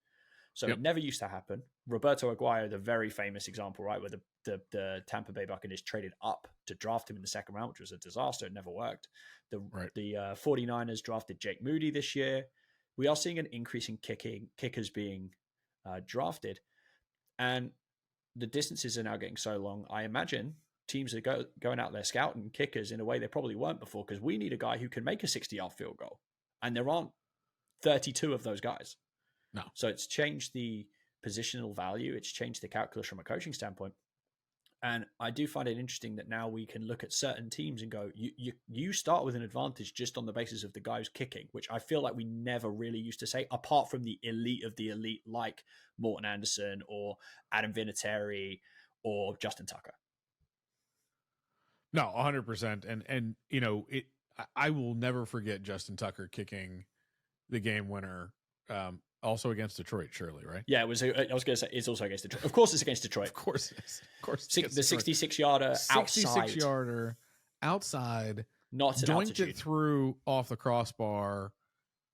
So It never used to happen. Roberto Aguayo, the very famous example, right, where the Tampa Bay Buccaneers traded up to draft him in the second round, which was a disaster. It never worked. The 49ers drafted Jake Moody this year. We are seeing an increase in kickers being drafted. And the distances are now getting so long, I imagine teams are going out there scouting kickers in a way they probably weren't before, because we need a guy who can make a 60-yard field goal. And there aren't 32 of those guys. No. So it's changed the positional value. It's changed the calculus from a coaching standpoint. And I do find it interesting that now we can look at certain teams and go, you start with an advantage just on the basis of the guys kicking, which I feel like we never really used to say, apart from the elite of the elite, like Morton Anderson or Adam Vinatieri or Justin Tucker. No, 100%. And I will never forget Justin Tucker kicking the game winner, also against Detroit, surely, right? Yeah, it was. I was going to say it's also against Detroit. Of course, it's against Detroit. Of course, it is. Of course, the 66-yarder outside. 66-yarder outside. Not an doinked altitude. It through off the crossbar.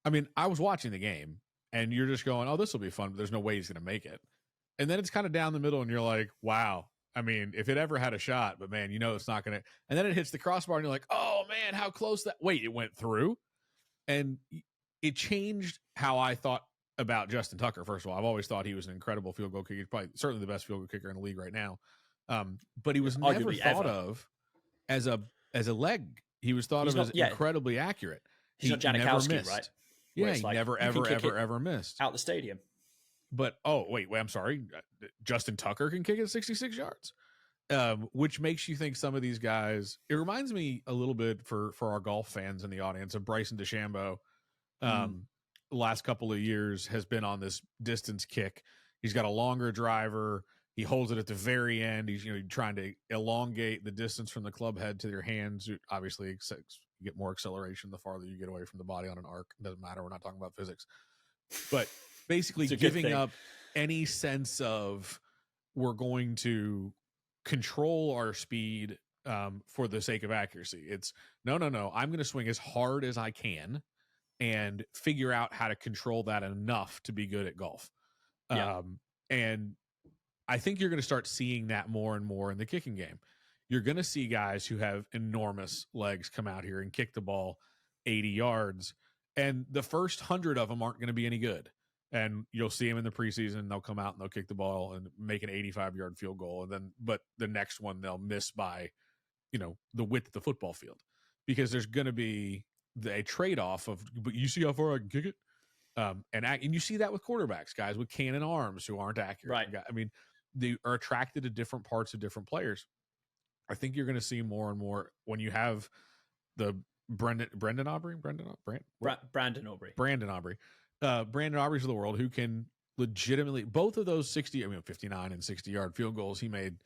I mean, I was watching the game, and you're just going, "Oh, this will be fun," but there's no way he's going to make it. And then it's kind of down the middle, and you're like, "Wow." I mean, if it ever had a shot, but man, it's not going to. And then it hits the crossbar, and you're like, "Oh man, how close that!" Wait, it went through, and it changed how I thought about Justin Tucker. First of all, I've always thought he was an incredible field goal kicker. He's probably certainly the best field goal kicker in the league right now. But he was never thought of as a leg. He was thought of as incredibly accurate. He's not Janikowski, right? Yeah, he never, ever missed out the stadium. But wait, I'm sorry. Justin Tucker can kick it 66 yards, which makes you think some of these guys. It reminds me a little bit for our golf fans in the audience of Bryson DeChambeau. Last couple of years has been on this distance kick. He's got a longer driver. He holds it at the very end. He's trying to elongate the distance from the club head to your hands. Obviously, you get more acceleration the farther you get away from the body on an arc. It doesn't matter. We're not talking about physics, but basically giving up any sense of we're going to control our speed for the sake of accuracy. It's no. I'm going to swing as hard as I can and figure out how to control that enough to be good at golf. Yeah. And I think you're going to start seeing that more and more in the kicking game. You're going to see guys who have enormous legs come out here and kick the ball 80 yards. And the first 100 of them aren't going to be any good. And you'll see them in the preseason. They'll come out and they'll kick the ball and make an 85-yard field goal. But the next one they'll miss by, the width of the football field, because there's going to be a trade-off of, but you see how far I can kick it? And you see that with quarterbacks, guys with cannon arms who aren't accurate. Right. I mean, they are attracted to different parts of different players. I think you're going to see more and more when you have the Brandon Aubrey. Brandon Aubreys of the world who can legitimately, both of those 59 and 60-yard field goals he made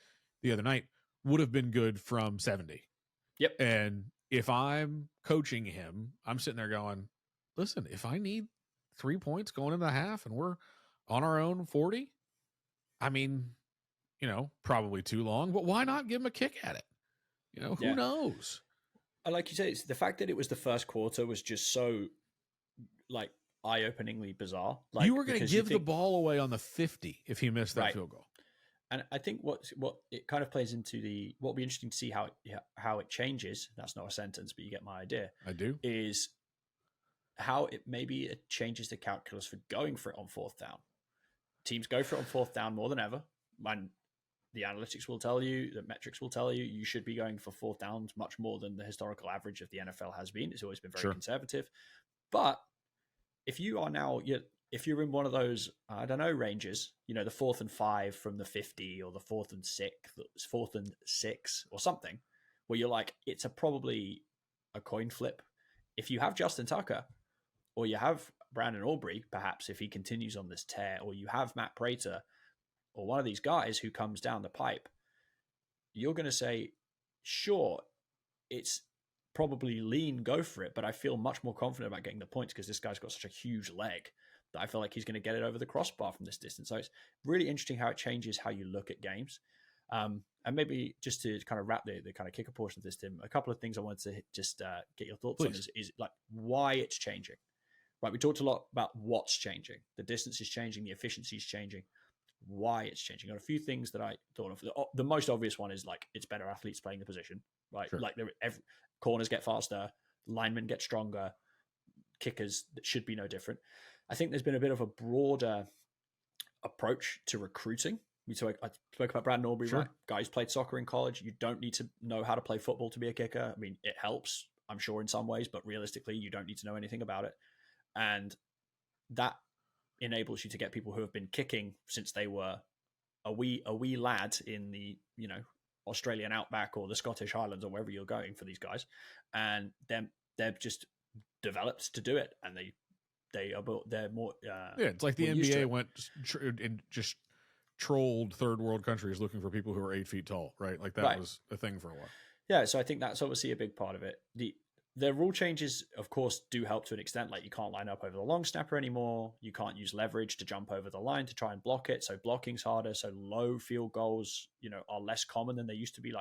the other night would have been good from 70. Yep. And if I'm coaching him, I'm sitting there going, listen, if I need 3 points going into the half and we're on our own 40, I mean, probably too long, but why not give him a kick at it? Who knows? And like you say, it's the fact that it was the first quarter was just so like eye-openingly bizarre. Like, you were going to give the ball away on the 50 if he missed that field goal. And I think what it kind of plays into what'll be interesting to see how it changes. That's not a sentence, but you get my idea. I do. Is how it changes the calculus for going for it on fourth down. Teams go for it on fourth down more than ever. And the analytics will tell you, the metrics will tell you, you should be going for fourth downs much more than the historical average of the NFL has been. It's always been very conservative. But if you are now, if you're in one of those, I don't know, ranges, the 4th and 5 from the 50 or the 4th and 6 or something, where you're like, it's probably a coin flip. If you have Justin Tucker or you have Brandon Aubrey, perhaps if he continues on this tear, or you have Matt Prater or one of these guys who comes down the pipe, you're going to say, sure, it's probably lean, go for it, but I feel much more confident about getting the points because this guy's got such a huge leg that I feel like he's going to get it over the crossbar from this distance. So it's really interesting how it changes how you look at games. And maybe just to kind of wrap the kind of kicker portion of this, Tim, a couple of things I wanted to just get your thoughts on is like why it's changing. Right, we talked a lot about what's changing. The distance is changing, the efficiency is changing. Why it's changing. Got a few things that I thought of. The most obvious one is like it's better athletes playing the position, right? Sure. Like corners get faster, linemen get stronger, kickers that should be no different. I think there's been a bit of a broader approach to recruiting. I spoke about Brandon Aubrey, right? Guys played soccer in college. You don't need to know how to play football to be a kicker. I mean, it helps, I'm sure, in some ways, but realistically, you don't need to know anything about it. And that enables you to get people who have been kicking since they were a wee lad in the Australian outback or the Scottish Highlands or wherever you're going for these guys, and they're just developed to do it, and they're more it's like the NBA went and just trolled third world countries looking for people who are 8 feet tall, right? Like that was a thing for a while. Yeah, so I think that's obviously a big part of it. The rule changes, of course, do help to an extent. Like you can't line up over the long snapper anymore. You can't use leverage to jump over the line to try and block it. So blocking's harder. So low field goals, are less common than they used to be.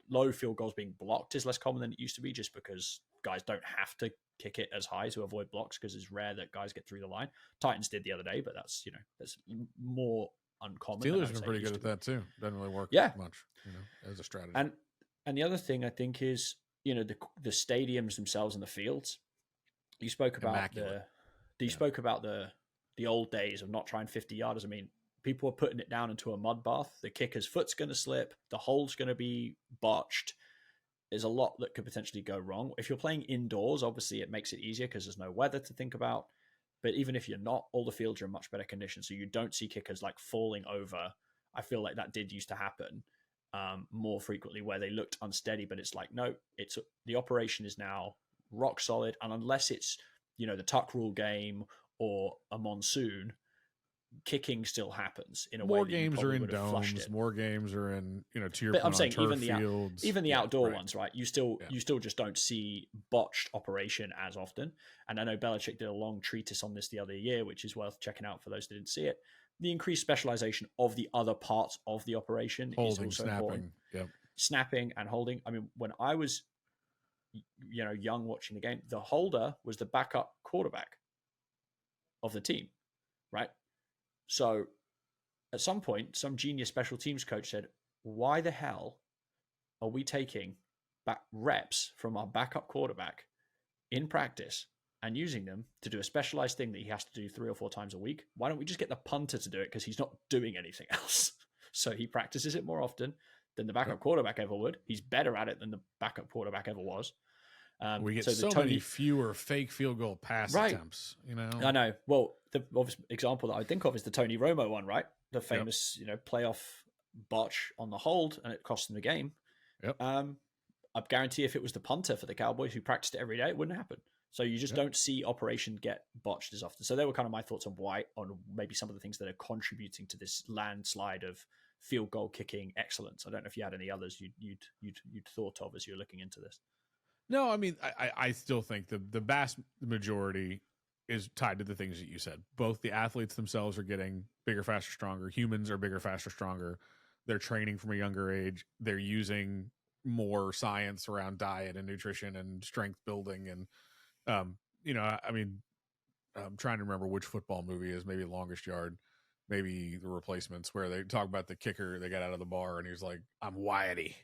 Low field goals being blocked is less common than it used to be, just because guys don't have to kick it as high to avoid blocks, because it's rare that guys get through the line. Titans did the other day, but that's more uncommon. Steelers are pretty good at that too. Doesn't really work much, as a strategy. And the other thing I think is, the stadiums themselves and the fields. You spoke about spoke about the old days of not trying 50 yarders. I mean, people are putting it down into a mud bath. The kicker's foot's going to slip. The hole's going to be botched. There's a lot that could potentially go wrong. If you're playing indoors, obviously it makes it easier because there's no weather to think about. But even if you're not, all the fields are in much better condition. So you don't see kickers like falling over. I feel like that did used to happen more frequently, where they looked unsteady, but it's like, no, the operation is now rock solid. And unless it's, the tuck rule game or a monsoon, kicking still happens in a way More that you games are probably in would have flushed domes. it. More games are in, to your But point, I'm on saying turf fields. even the outdoor ones, right? You still Yeah. just don't see botched operation as often. And I know Belichick did a long treatise on this the other year, which is worth checking out for those that didn't see it. The increased specialization of the other parts of the operation is Holding, also snapping. important. Yep. Snapping and holding. I mean, when I was young watching the game, the holder was the backup quarterback of the team, right? So at some point, some genius special teams coach said, why the hell are we taking back reps from our backup quarterback in practice and using them to do a specialized thing that he has to do 3 or 4 times a week? Why don't we just get the punter to do it? Because he's not doing anything else. So he practices it more often than the backup quarterback ever would. He's better at it than the backup quarterback ever was. We get so many fewer fake field goal pass attempts, I know. Well, the obvious example that I think of is the Tony Romo one, right? The famous, playoff botch on the hold, and it cost them the game. Yep. I guarantee if it was the punter for the Cowboys who practiced it every day, it wouldn't happen. So you just don't see operation get botched as often. So they were kind of my thoughts on maybe some of the things that are contributing to this landslide of field goal kicking excellence. I don't know if you had any others you'd thought of as you were looking into this. No, I mean, I still think the vast majority is tied to the things that you said. Both the athletes themselves are getting bigger, faster, stronger. Humans are bigger, faster, stronger. They're training from a younger age. They're using more science around diet and nutrition and strength building. And, I mean, I'm trying to remember which football movie is, maybe Longest Yard, maybe The Replacements, where they talk about the kicker they got out of the bar and he's like, I'm wiety.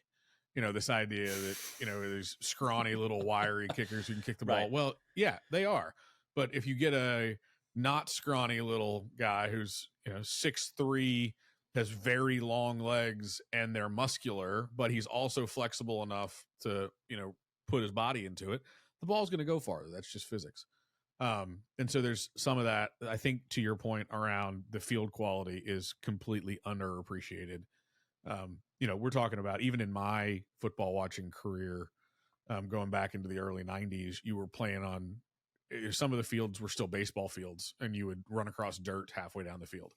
This idea that, there's scrawny little wiry kickers who can kick the ball. Right. Well, yeah, they are. But if you get a not scrawny little guy who's, 6'3", has very long legs and they're muscular, but he's also flexible enough to, put his body into it, the ball's going to go farther. That's just physics. And so there's some of that. I think to your point around the field quality is completely underappreciated. We're talking about, even in my football watching career, going back into the early 90s, you were playing on, some of the fields were still baseball fields, and you would run across dirt halfway down the field.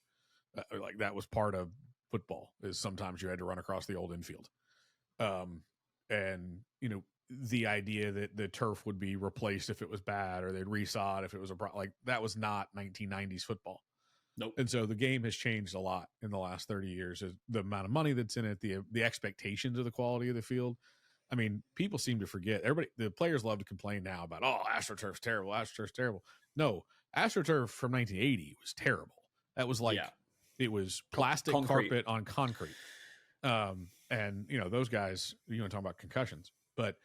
Like that was part of football, is sometimes you had to run across the old infield. And, the idea that the turf would be replaced if it was bad, or they'd resod if it was like that was not 1990s football. Nope. And so the game has changed a lot in the last 30 years. The amount of money that's in it, the expectations of the quality of the field. I mean, people seem to forget. The players love to complain now about, AstroTurf's terrible. AstroTurf's terrible. No, AstroTurf from 1980 was terrible. That was like, it was plastic carpet on concrete. And, those guys, you want to talk about concussions, but,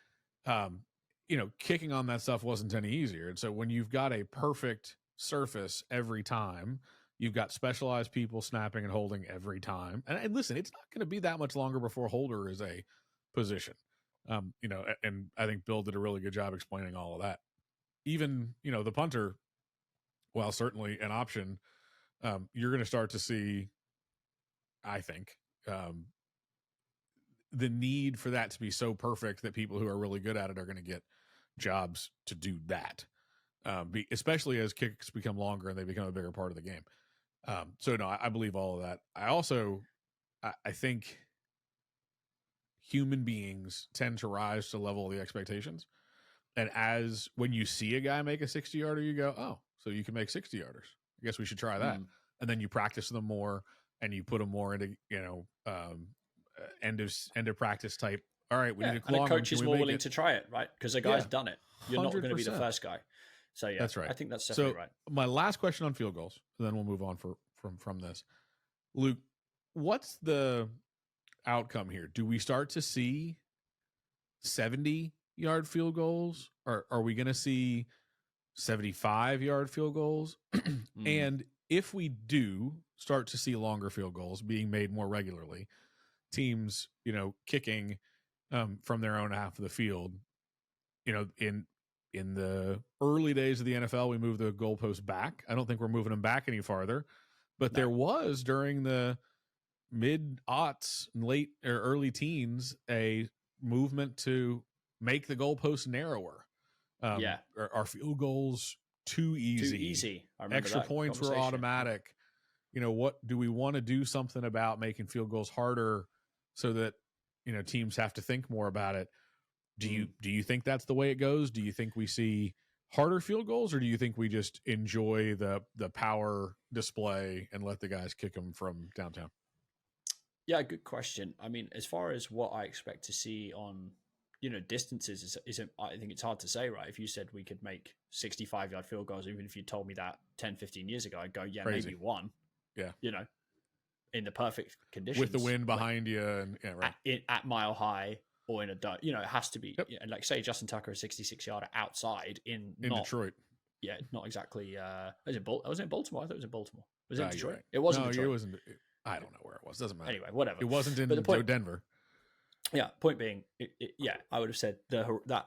kicking on that stuff wasn't any easier. And so when you've got a perfect surface every time, you've got specialized people snapping and holding every time. And listen, it's not going to be that much longer before holder is a position. And I think Bill did a really good job explaining all of that. Even, the punter, while certainly an option, you're going to start to see, I think, the need for that to be so perfect that people who are really good at it are going to get jobs to do that. Especially as kicks become longer and they become a bigger part of the game. So no, I believe all of that. I think human beings tend to rise to the level of the expectations. And when you see a guy make a 60-yarder, you go, oh, so you can make 60-yarders. I guess we should try that. And then you practice them more and you put them more into, end of practice type. All right, we need a long one. Coach is more willing to try it, right? Because the guy's done it. You're 100%. Not going to be the first guy. So yeah, that's right. I think that's definitely right. My last question on field goals, and then we'll move on from this. Luke, what's the outcome here? Do we start to see 70-yard field goals, or are we going to see 75-yard field goals? And if we do start to see longer field goals being made more regularly, teams, kicking from their own half of the field, in the early days of the NFL, we moved the goalpost back. I don't think we're moving them back any farther, but there was, during the mid-aughts, late or early teens, a movement to make the goalpost narrower. Our field goals too easy. Too easy. I remember extra points were automatic. what do we want to do something about making field goals harder so that, teams have to think more about it? Do you think that's the way it goes? Do you think we see harder field goals, or do you think we just enjoy the power display and let the guys kick them from downtown? Yeah, good question. I mean, as far as what I expect to see on, distances, I think it's hard to say, right? If you said we could make 65-yard field goals, even if you told me that 10, 15 years ago, I'd go, yeah, Crazy. maybe one. Yeah. In the perfect conditions. With the wind behind you. And right. At mile high or in a dirt, it has to be, like say Justin Tucker, a 66-yarder outside in Detroit. Yeah, not exactly. Was it Baltimore? I thought it was in Baltimore. Was it in Detroit? Right. It wasn't no, Detroit. It wasn't. I don't know where it was. Doesn't matter. Anyway, whatever. It wasn't in Denver. Yeah. Point being, I would have said that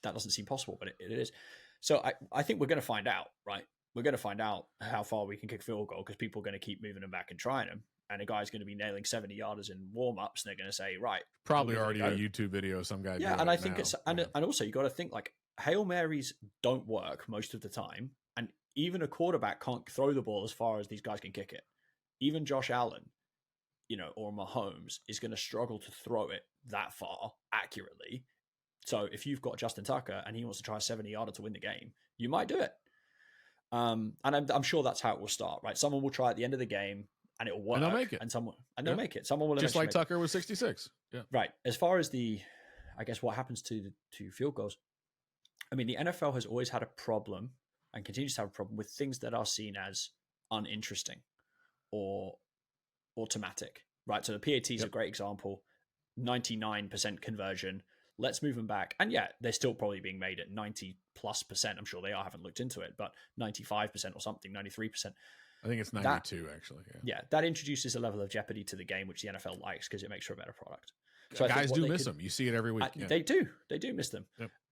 doesn't seem possible, but it is. So I think we're going to find out, right? We're going to find out how far we can kick field goal because people are going to keep moving them back and trying them. And a guy's going to be nailing 70-yarders in warm-ups, and they're going to say, right. Probably already a YouTube video some guy. Yeah, and I think it's and also you got to think like Hail Marys don't work most of the time, and even a quarterback can't throw the ball as far as these guys can kick it. Even Josh Allen, or Mahomes is going to struggle to throw it that far accurately. So if you've got Justin Tucker and he wants to try a 70-yarder to win the game, you might do it. And I'm sure that's how it will start, right? Someone will try at the end of the game. And it'll work, and they'll make it, they'll make it. Someone will just like Tucker was 66. Yeah, right. As far as I guess what happens to field goals. I mean, the NFL has always had a problem and continues to have a problem with things that are seen as uninteresting or automatic, right? So the PAT is a great example. 99% conversion. Let's move them back, and they're still probably being made at 90+%. I'm sure they are. I haven't looked into it, but 95% or something, 93%. I think it's 92, actually. Yeah, that introduces a level of jeopardy to the game, which the NFL likes because it makes for a better product. So guys do miss them. You see it every week. They do miss them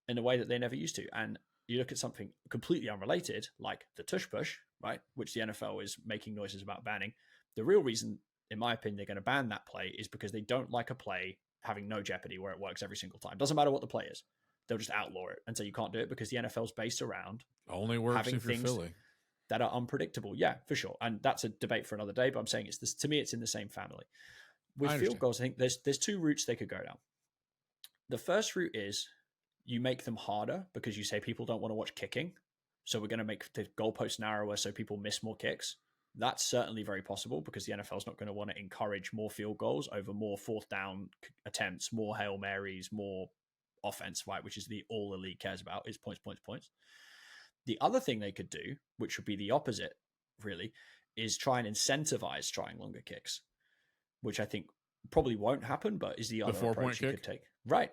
in a way that they never used to. And you look at something completely unrelated, like the tush push, right, which the NFL is making noises about banning. The real reason, in my opinion, they're going to ban that play is because they don't like a play having no jeopardy where it works every single time. Doesn't matter what the play is. They'll just outlaw it and say you can't do it because the NFL's based around only works if you're Philly. That are unpredictable. Yeah, for sure. And that's a debate for another day, but I'm saying to me, it's in the same family. With field goals, I think there's two routes they could go down. The first route is you make them harder because you say people don't want to watch kicking. So we're going to make the goalposts narrower so people miss more kicks. That's certainly very possible because the NFL is not going to want to encourage more field goals over more fourth down attempts, more Hail Marys, more offense, right? Which is all the league cares about is points. The other thing they could do, which would be the opposite, really, is try and incentivize trying longer kicks, which I think probably won't happen, but is the other approach you could take. Right.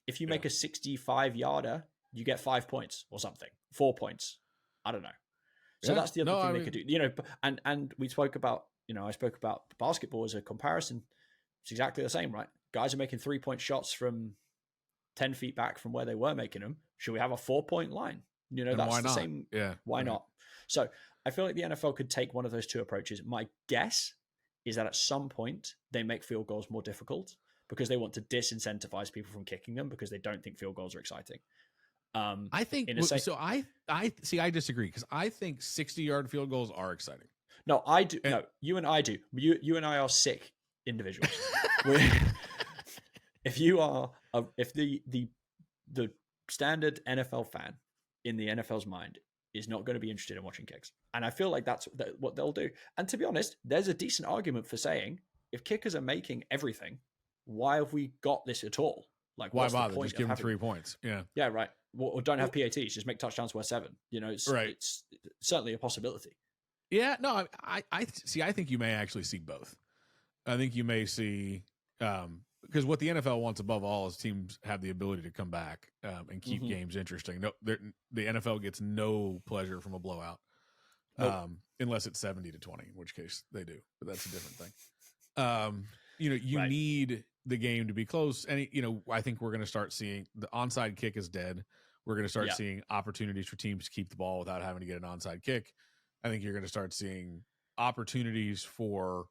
If you make a 65-yarder, you get 5 points or something, 4 points. I don't know. So that's the other thing they could do. And we spoke about, I spoke about basketball as a comparison. It's exactly the same, right? Guys are making 3-point shots from 10 feet back from where they were making them. Should we have a 4-point line? That's the same. Yeah. Why not? So I feel like the NFL could take one of those two approaches. My guess is that at some point they make field goals more difficult because they want to disincentivize people from kicking them because they don't think field goals are exciting. I think so. I disagree because I think 60-yard field goals are exciting. No, I do. No, you and I do. You and I are sick individuals. If the standard NFL fan in the NFL's mind is not going to be interested in watching kicks. And I feel like that's what they'll do. And to be honest, there's a decent argument for saying if kickers are making everything, why have we got this at all? Like, why bother? Just give them 3 points. Yeah. Yeah, right. Or don't have PATs, just make touchdowns worth 7. It's certainly a possibility. Yeah, no, I see. I think you may actually see both. I think you may see, because what the NFL wants above all is teams have the ability to come back and keep games interesting. No, the NFL gets no pleasure from a blowout, unless it's 70-20, in which case they do. But that's a different thing. You need the game to be close, and I think we're going to start seeing the onside kick is dead. We're going to start seeing opportunities for teams to keep the ball without having to get an onside kick. I think you're going to start seeing opportunities for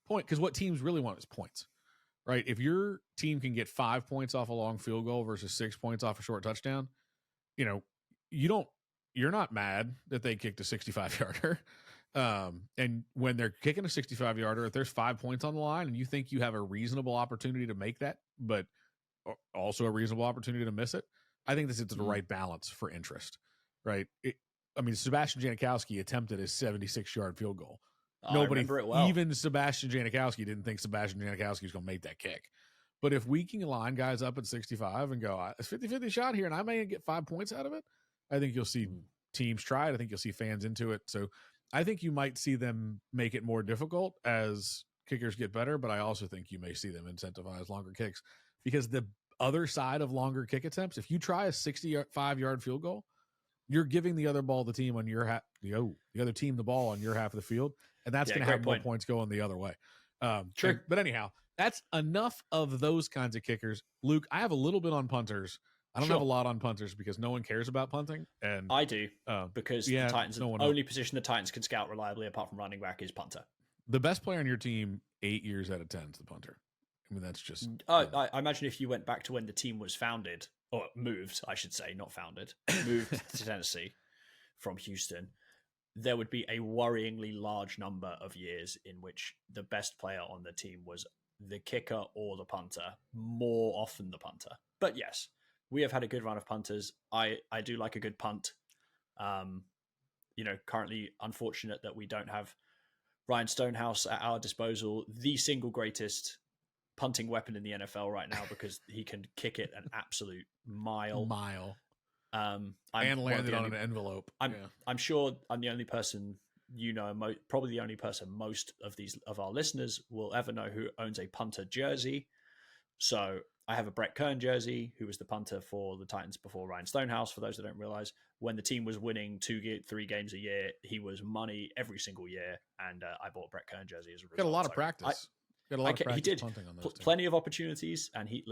point, because what teams really want is points. Right. If your team can get 5 points off a long field goal versus 6 points off a short touchdown, you're not mad that they kicked a 65-yarder. And when they're kicking a 65-yarder, if there's 5 points on the line and you think you have a reasonable opportunity to make that, but also a reasonable opportunity to miss it, I think this is the right balance for interest, right? Sebastian Janikowski attempted his 76-yard field goal. Nobody, remember it well. Even Sebastian Janikowski didn't think Sebastian Janikowski was going to make that kick. But if we can line guys up at 65 and go, it's 50-50 shot here and I may get 5 points out of it, I think you'll see teams try it. I think you'll see fans into it. So I think you might see them make it more difficult as kickers get better, but I also think you may see them incentivize longer kicks, because the other side of longer kick attempts, if you try a 65-yard field goal, you're giving the other ball the team on your half, the other team the ball on your half of the field, and that's going to have more points going the other way. True. But anyhow, that's enough of those kinds of kickers. Luke, I have a little bit on punters. I don't have a lot on punters because no one cares about punting. And I do, because the Titans, the only position the Titans can scout reliably apart from running back is punter. The best player on your team 8 years out of 10 is the punter. I mean, that's just... I imagine if you went back to when the team was founded, or moved, I should say, not founded, moved to Tennessee from Houston, there would be a worryingly large number of years in which the best player on the team was the kicker or the punter, more often the punter. But yes, we have had a good run of punters. I do like a good punt. Currently unfortunate that we don't have Ryan Stonehouse at our disposal, the single greatest punting weapon in the NFL right now, because he can kick it an absolute mile. And landed on an envelope. I'm sure I'm the only person probably the only person most of our listeners will ever know who owns a punter jersey. So I have a Brett Kern jersey, who was the punter for the Titans before Ryan Stonehouse. For those that don't realize, when the team was winning 2-3 games a year, he was money every single year, and I bought a Brett Kern jersey as a result. Got a lot of practice. He did plenty of opportunities, and he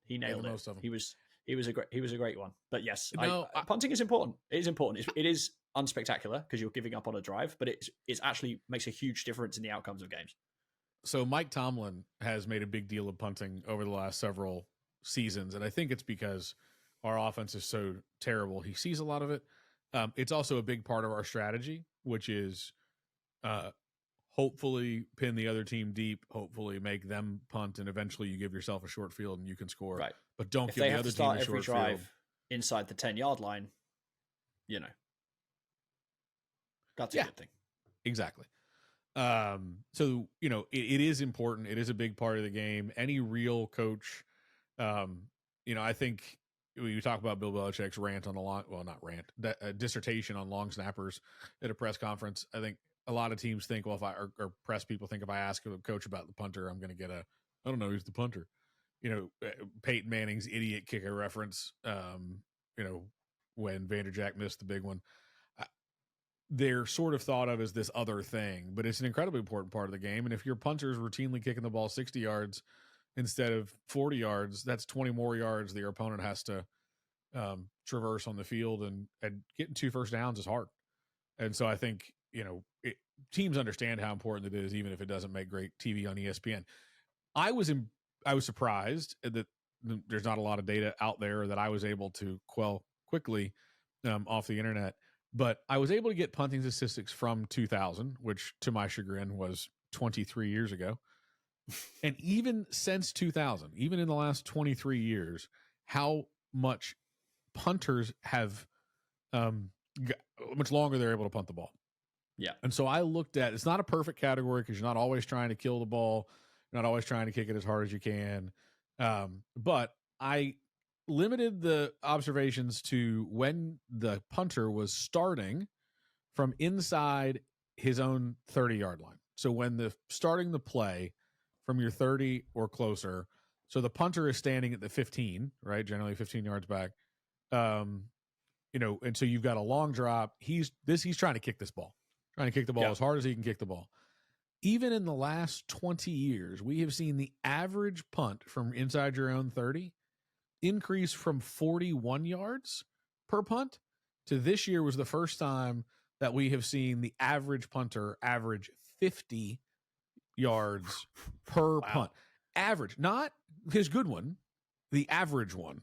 nailed it. Most of them. He was a great one. But yes, punting is important. It is important. It is unspectacular because you're giving up on a drive, but it actually makes a huge difference in the outcomes of games. So Mike Tomlin has made a big deal of punting over the last several seasons, and I think it's because our offense is so terrible. He sees a lot of it. It's also a big part of our strategy, which is hopefully pin the other team deep, hopefully make them punt, and eventually you give yourself a short field and you can score. Right. But don't give the other team a short field inside the 10-yard line. That's a good thing. Exactly. So it is important. It is a big part of the game. Any real coach, I think when you talk about Bill Belichick's dissertation on long snappers at a press conference, I think a lot of teams think, well, or press people think if I ask a coach about the punter, I'm going to get I don't know, who's the punter? Peyton Manning's idiot kicker reference, when Vanderjagt missed the big one. They're sort of thought of as this other thing, but it's an incredibly important part of the game. And if your punter's routinely kicking the ball 60 yards instead of 40 yards, that's 20 more yards that your opponent has to traverse on the field, and getting 2 first downs is hard. And so I think, teams understand how important it is, even if it doesn't make great TV on ESPN. I was surprised that there's not a lot of data out there that I was able to quell quickly off the internet. But I was able to get punting statistics from 2000, which to my chagrin was 23 years ago. And even since 2000, even in the last 23 years, how much punters have, how much longer they're able to punt the ball. Yeah. And so I looked at, it's not a perfect category because you're not always trying to kill the ball. You're not always trying to kick it as hard as you can. But I limited the observations to when the punter was starting from inside his own 30-yard line. So when starting the play from your 30 or closer, so the punter is standing at the 15, right? Generally 15 yards back. And so you've got a long drop. He's trying to kick this ball, as hard as he can kick the ball. Even in the last 20 years, we have seen the average punt from inside your own 30 increase from 41 yards per punt to this year was the first time that we have seen the average punter average 50 yards per punt. Average, not his good one, the average one.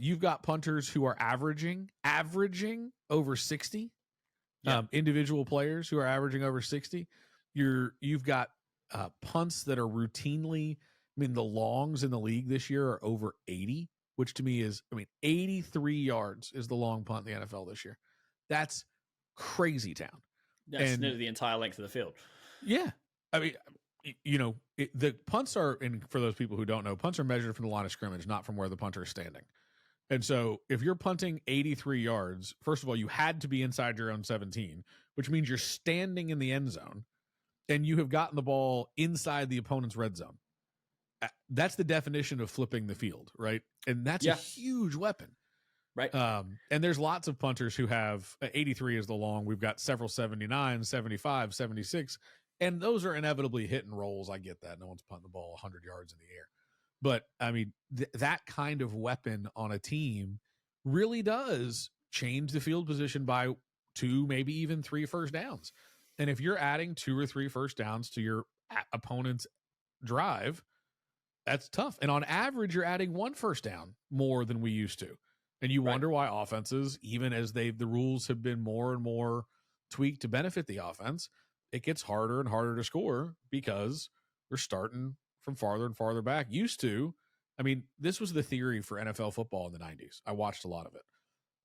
You've got punters who are averaging over 60. Individual players who are averaging over 60. You've got punts that are routinely, I mean, the longs in the league this year are over 80, which to me is, 83 yards is the long punt in the NFL this year. That's crazy town. That's nearly the entire length of the field. Yeah. I mean, the punts are, and for those people who don't know, punts are measured from the line of scrimmage, not from where the punter is standing. And so if you're punting 83 yards, first of all, you had to be inside your own 17, which means you're standing in the end zone and you have gotten the ball inside the opponent's red zone. That's the definition of flipping the field, right? And that's a huge weapon. Right. And there's lots of punters who have 83 is the long. We've got several 79, 75, 76, and those are inevitably hit and rolls. I get that. No one's punting the ball 100 yards in the air. But, I mean, that kind of weapon on a team really does change the field position by 2, maybe even 3 first downs. And if you're adding 2 or 3 first downs to your opponent's drive, that's tough. And on average, you're adding 1 first down more than we used to. And you wonder why offenses, even as the rules have been more and more tweaked to benefit the offense, it gets harder and harder to score because we're starting from farther and farther back. Used to, I mean, this was the theory for NFL football in the 90s. I watched a lot of it,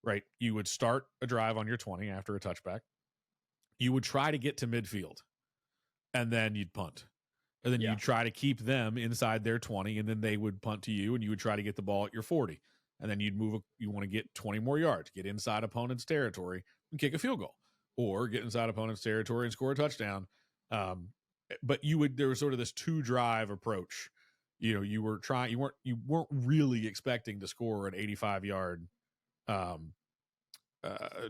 right? You would start a drive on your 20 after a touchback. You would try to get to midfield, and then you'd punt. And then you'd try to keep them inside their 20, and then they would punt to you, and you would try to get the ball at your 40. And then you'd move, you want to get 20 more yards, get inside opponent's territory and kick a field goal, or get inside opponent's territory and score a touchdown. But there was sort of this 2-drive approach. You weren't really expecting to score an 85-yard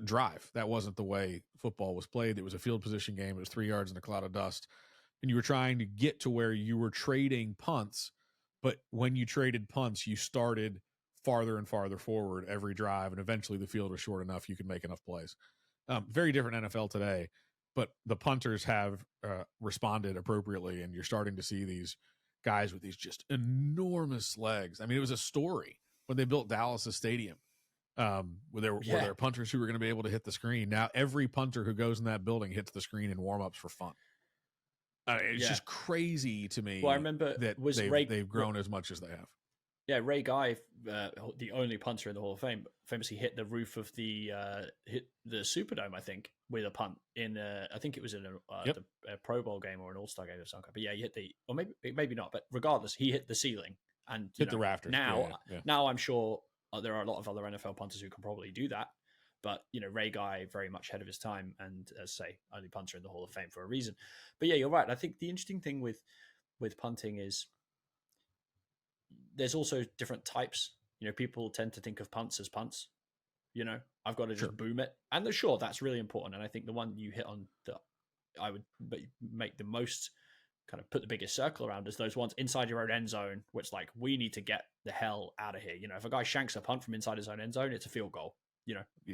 drive. That wasn't the way football was played. It was a field position game. It was 3 yards in a cloud of dust. And you were trying to get to where you were trading punts. But when you traded punts, you started farther and farther forward every drive. And eventually the field was short enough you could make enough plays. Very different NFL today. But the punters have responded appropriately, and you're starting to see these guys with these just enormous legs. I mean, it was a story when they built Dallas' stadium, where there were punters who were going to be able to hit the screen. Now, every punter who goes in that building hits the screen in warmups for fun. It's just crazy to me. Well, I remember that they've grown as much as they have. Yeah, Ray Guy, the only punter in the Hall of Fame, famously hit the roof of the Superdome, I think, with a punt in I think it was in a Pro Bowl game or an All-Star game of some kind. But yeah, he hit or maybe not. But regardless, he hit the ceiling and hit the rafters. Now I'm sure there are a lot of other NFL punters who can probably do that. But Ray Guy very much ahead of his time, and as say, only punter in the Hall of Fame for a reason. But yeah, you're right. I think the interesting thing with punting is there's also different types. People tend to think of punts as punts. I've got to just boom it. And that's really important. And I think the one you hit on that I would make the most kind of put the biggest circle around is those ones inside your own end zone, which we need to get the hell out of here. If a guy shanks a punt from inside his own end zone, it's a field goal.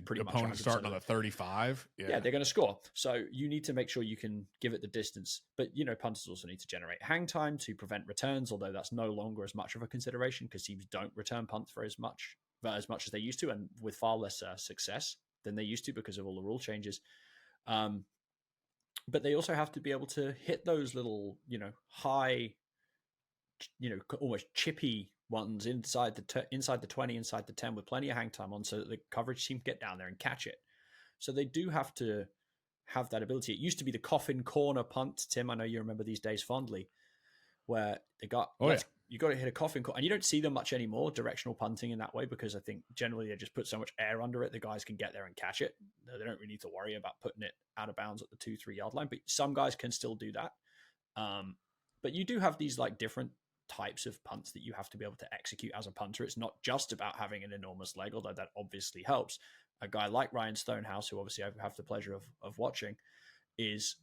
Pretty much opponent starting on the 35. Yeah, they're going to score. So you need to make sure you can give it the distance. But, punters also need to generate hang time to prevent returns, although that's no longer as much of a consideration because teams don't return punts for as much as they used to, and with far less success than they used to because of all the rule changes. But they also have to be able to hit those little, high, almost chippy ones inside the 20, inside the 10 with plenty of hang time on, so that the coverage team can get down there and catch it. So they do have to have that ability. It used to be the coffin corner punt, Tim. I know you remember these days fondly, where they got you got to hit a coffin corner, and you don't see them much anymore, directional punting in that way, because I think generally they just put so much air under it, the guys can get there and catch it. They don't really need to worry about putting it out of bounds at the 2-3 yard line, but some guys can still do that. But you do have these different types of punts that you have to be able to execute as a punter. It's not just about having an enormous leg, although that obviously helps. A guy like Ryan Stonehouse, who obviously I have the pleasure of watching, is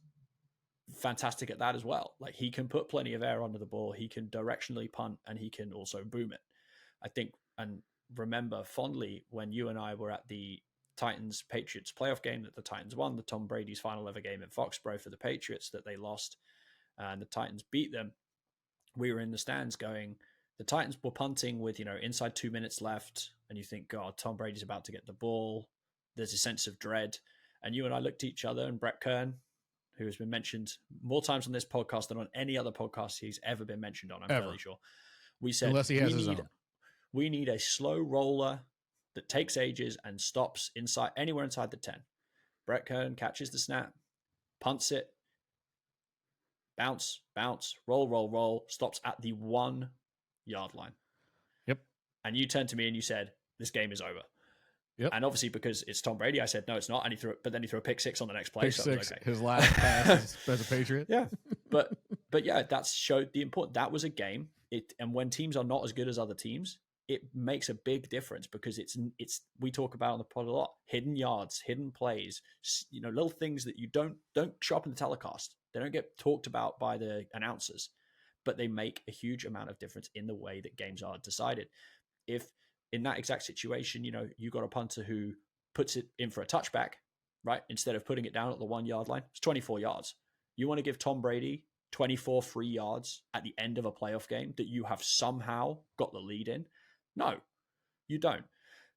fantastic at that as well. He can put plenty of air under the ball, he can directionally punt, and he can also boom it. I think, and remember fondly when you and I were at the Titans-Patriots playoff game that the Titans won, the Tom Brady's final ever game in Foxborough for the Patriots that they lost, and the Titans beat them. We were in the stands going, the Titans were punting with, inside 2 minutes left. And you think, God, Tom Brady's about to get the ball. There's a sense of dread. And you and I looked at each other, and Brett Kern, who has been mentioned more times on this podcast than on any other podcast he's ever been mentioned on, I'm fairly sure. We said, unless he has his own. We need a slow roller that takes ages and stops anywhere inside the 10. Brett Kern catches the snap, punts it, bounce, roll, stops at the 1 yard line. Yep. And you turned to me and you said, this game is over. Yep. And obviously, because it's Tom Brady, I said, no, it's not. And then he threw a pick six on the next play. Pick six, okay. His last pass as a Patriot. Yeah. But yeah, that showed the important. That was a game. And when teams are not as good as other teams, it makes a big difference, because it's we talk about on the pod a lot, hidden yards, hidden plays, little things that you don't show up in the telecast. They don't get talked about by the announcers, but they make a huge amount of difference in the way that games are decided. If in that exact situation, you got a punter who puts it in for a touchback, right? Instead of putting it down at the 1 yard line, it's 24 yards. You want to give Tom Brady 24 free yards at the end of a playoff game that you have somehow got the lead in? No, you don't.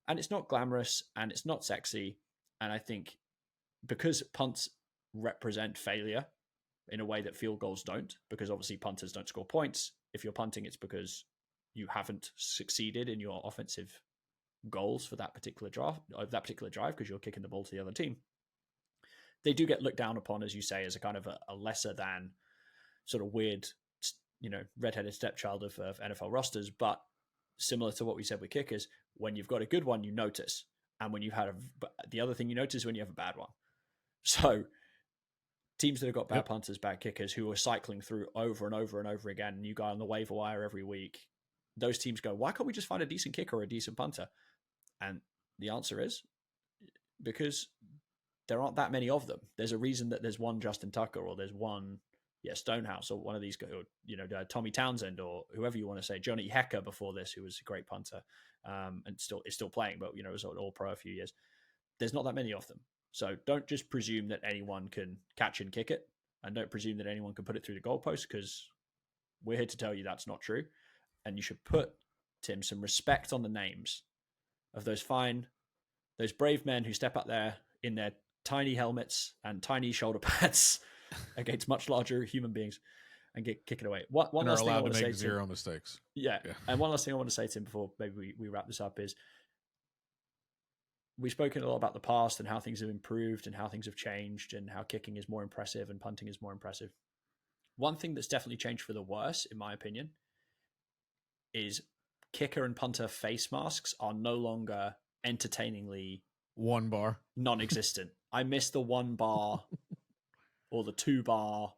And it's not glamorous and it's not sexy. And I think because punts represent failure in a way that field goals don't, because obviously punters don't score points. If you're punting, it's because you haven't succeeded in your offensive goals for that particular drive, because you're kicking the ball to the other team. They do get looked down upon, as you say, as a kind of a lesser than sort of weird, redheaded stepchild of NFL rosters. But similar to what we said with kickers, when you've got a good one, you notice. And when you've had the other thing you notice when you have a bad one. So teams that have got bad punters, bad kickers, who are cycling through over and over and over again, and you go on the waiver wire every week, those teams go, why can't we just find a decent kicker or a decent punter? And the answer is because there aren't that many of them. There's a reason that there's one Justin Tucker, or there's one Stonehouse, or one of these, Tommy Townsend, or whoever you want to say, Johnny Hecker before this, who was a great punter, and is still playing, but was all pro a few years. There's not that many of them. So don't just presume that anyone can catch and kick it, and don't presume that anyone can put it through the goalpost, because we're here to tell you that's not true. And you should put, Tim, some respect on the names of those brave men who step up there in their tiny helmets and tiny shoulder pads against much larger human beings and kick it away. One last thing I want to say, zero mistakes. Yeah. And one last thing I want to say, Tim, before maybe we wrap this up, is we've spoken a lot about the past and how things have improved and how things have changed and how kicking is more impressive and punting is more impressive. One thing that's definitely changed for the worse, in my opinion, is kicker and punter face masks are no longer entertainingly 1 bar non-existent. I miss the 1 bar or the 2 bar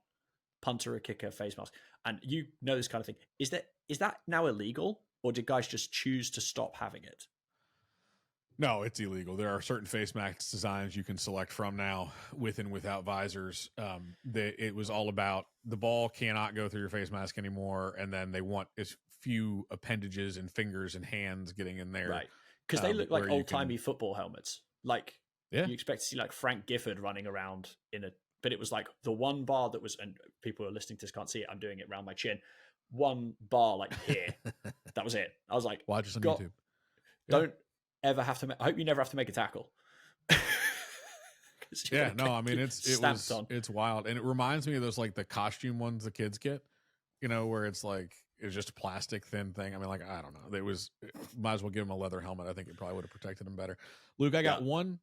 punter or kicker face mask. And this kind of thing. Is that now illegal, or did guys just choose to stop having it? No, it's illegal. There are certain face mask designs you can select from now, with and without visors. It was all about the ball cannot go through your face mask anymore, and then they want as few appendages and fingers and hands getting in there, right? Because they look like old-timey football helmets. Like you expect to see like Frank Gifford running around but it was like the 1 bar that was, and people who are listening to this can't see it, I'm doing it around my chin, 1 bar like here. That was it. I was like, watch us on YouTube. Don't ever have to. I hope you never have to make a tackle. Yeah, no, I mean it's wild, and it reminds me of those, like the costume ones the kids get, where it's just a plastic thin thing. I mean, I don't know. Might as well give them a leather helmet. I think it probably would have protected them better. Luke, I got one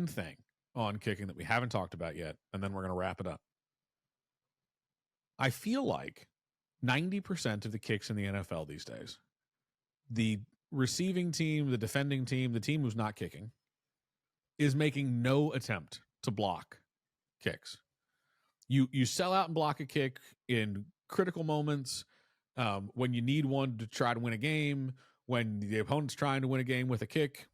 thing on kicking that we haven't talked about yet, and then we're going to wrap it up. I feel like 90% of the kicks in the NFL these days, the receiving team, the defending team, the team who's not kicking, is making no attempt to block kicks. You sell out and block a kick in critical moments, when you need one to try to win a game, when the opponent's trying to win a game with a kick,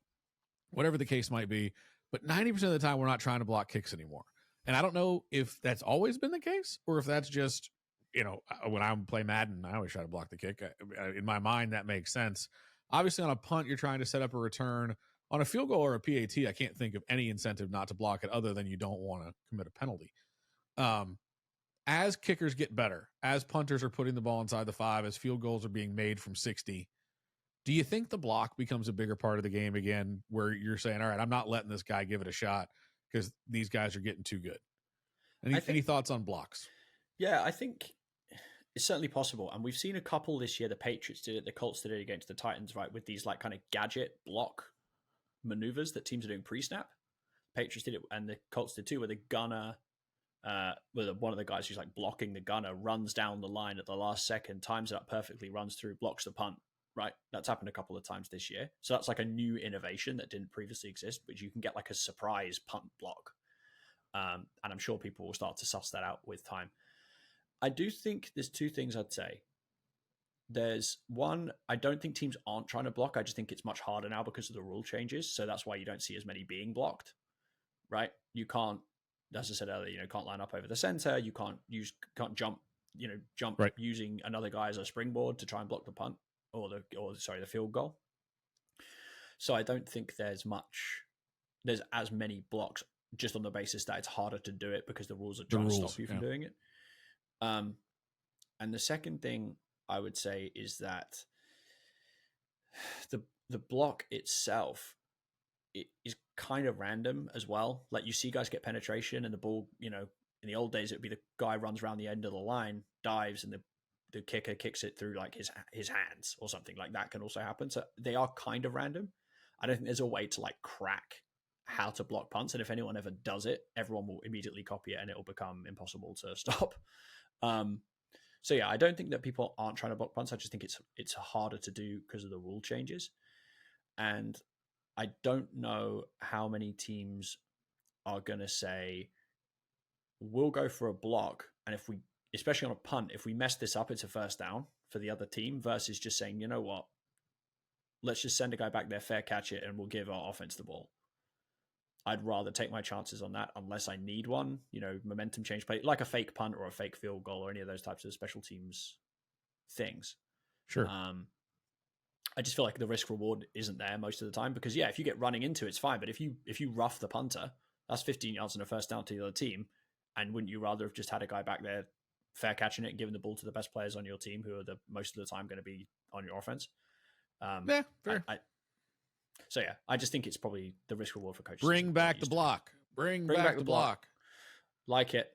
whatever the case might be. But 90% of the time, we're not trying to block kicks anymore. And I don't know if that's always been the case, or if that's just, when I play Madden, I always try to block the kick. In my mind, that makes sense. Obviously, on a punt, you're trying to set up a return. On a field goal or a PAT, I can't think of any incentive not to block it other than you don't want to commit a penalty. As kickers get better, as punters are putting the ball inside the 5, as field goals are being made from 60, do you think the block becomes a bigger part of the game again, where you're saying, all right, I'm not letting this guy give it a shot because these guys are getting too good. Any thoughts on blocks? Yeah, I think it's certainly possible. And we've seen a couple this year. The Patriots did it, the Colts did it against the Titans, right? With these like kind of gadget block maneuvers that teams are doing pre-snap. Patriots did it, and the Colts did too, where the gunner, one of the guys who's like blocking the gunner runs down the line at the last second, times it up perfectly, runs through, blocks the punt. Right, that's happened a couple of times this year. So that's like a new innovation that didn't previously exist, but you can get like a surprise punt block. And I'm sure people will start to suss that out with time. I do think there's two things I'd say. There's one, I don't think teams aren't trying to block. I just think it's much harder now because of the rule changes. So that's why you don't see as many being blocked, right? You can't, as I said earlier, can't line up over the center. You can't jump right, using another guy as a springboard to try and block the punt or the field goal. So I don't think there's as many blocks just on the basis that it's harder to do it because the rules are trying to stop you from doing it. And the second thing I would say is that the block itself, it is kind of random as well. Like you see guys get penetration and the ball, in the old days, it'd be the guy runs around the end of the line, dives, and the kicker kicks it through like his hands or something like that can also happen. So they are kind of random. I don't think there's a way to like crack how to block punts. And if anyone ever does it, everyone will immediately copy it and it'll become impossible to stop. So yeah, I don't think that people aren't trying to block punts. I just think it's harder to do because of the rule changes. And I don't know how many teams are going to say, we'll go for a block. And if we, especially on a punt, if we mess this up, it's a first down for the other team versus just saying, you know what, let's just send a guy back there, fair catch it, and we'll give our offense the ball. I'd rather take my chances on that unless I need one, momentum change play, like a fake punt or a fake field goal or any of those types of special teams things. Sure. I just feel like the risk reward isn't there most of the time because, yeah, if you get running into it, it's fine. But if you rough the punter, that's 15 yards and a first down to the other team. And wouldn't you rather have just had a guy back there fair catching it and giving the ball to the best players on your team who are the most of the time going to be on your offense? Yeah, fair. So yeah, I just think it's probably the risk reward for coaches. Bring back the block. Bring back the block. Like it.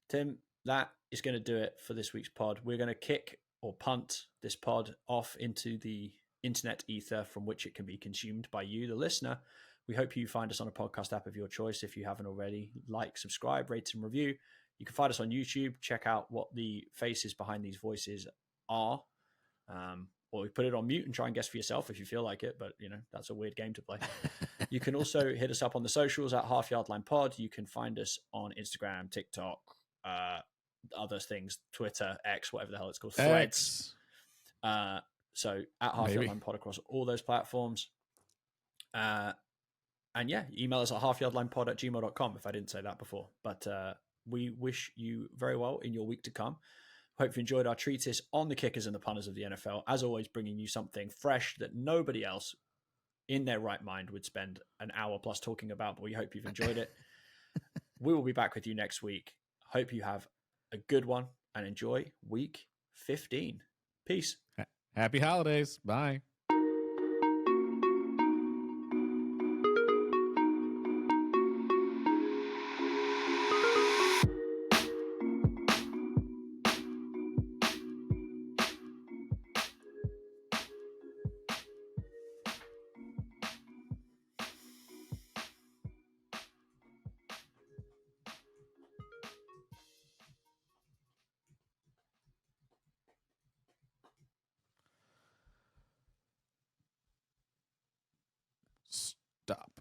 Tim, that is going to do it for this week's pod. We're going to kick or punt this pod off into the internet ether from which it can be consumed by you, the listener. We hope you find us on a podcast app of your choice. If you haven't already, like, subscribe, rate, and review. You can find us on YouTube. Check out what the faces behind these voices are. Or we put it on mute and try and guess for yourself if you feel like it. But, that's a weird game to play. You can also hit us up on the socials at Half Yard Line Pod. You can find us on Instagram, TikTok, other things, Twitter, X, whatever the hell it's called, Threads. So at Half Yard Line Pod across all those platforms. And yeah, email us at halfyardlinepod@gmail.com if I didn't say that before. But we wish you very well in your week to come. Hope you enjoyed our treatise on the kickers and the punters of the NFL. As always, bringing you something fresh that nobody else in their right mind would spend an hour plus talking about, but we hope you've enjoyed it. We will be back with you next week. Hope you have a good one and enjoy week 15. Peace. Happy holidays. Bye. Stop.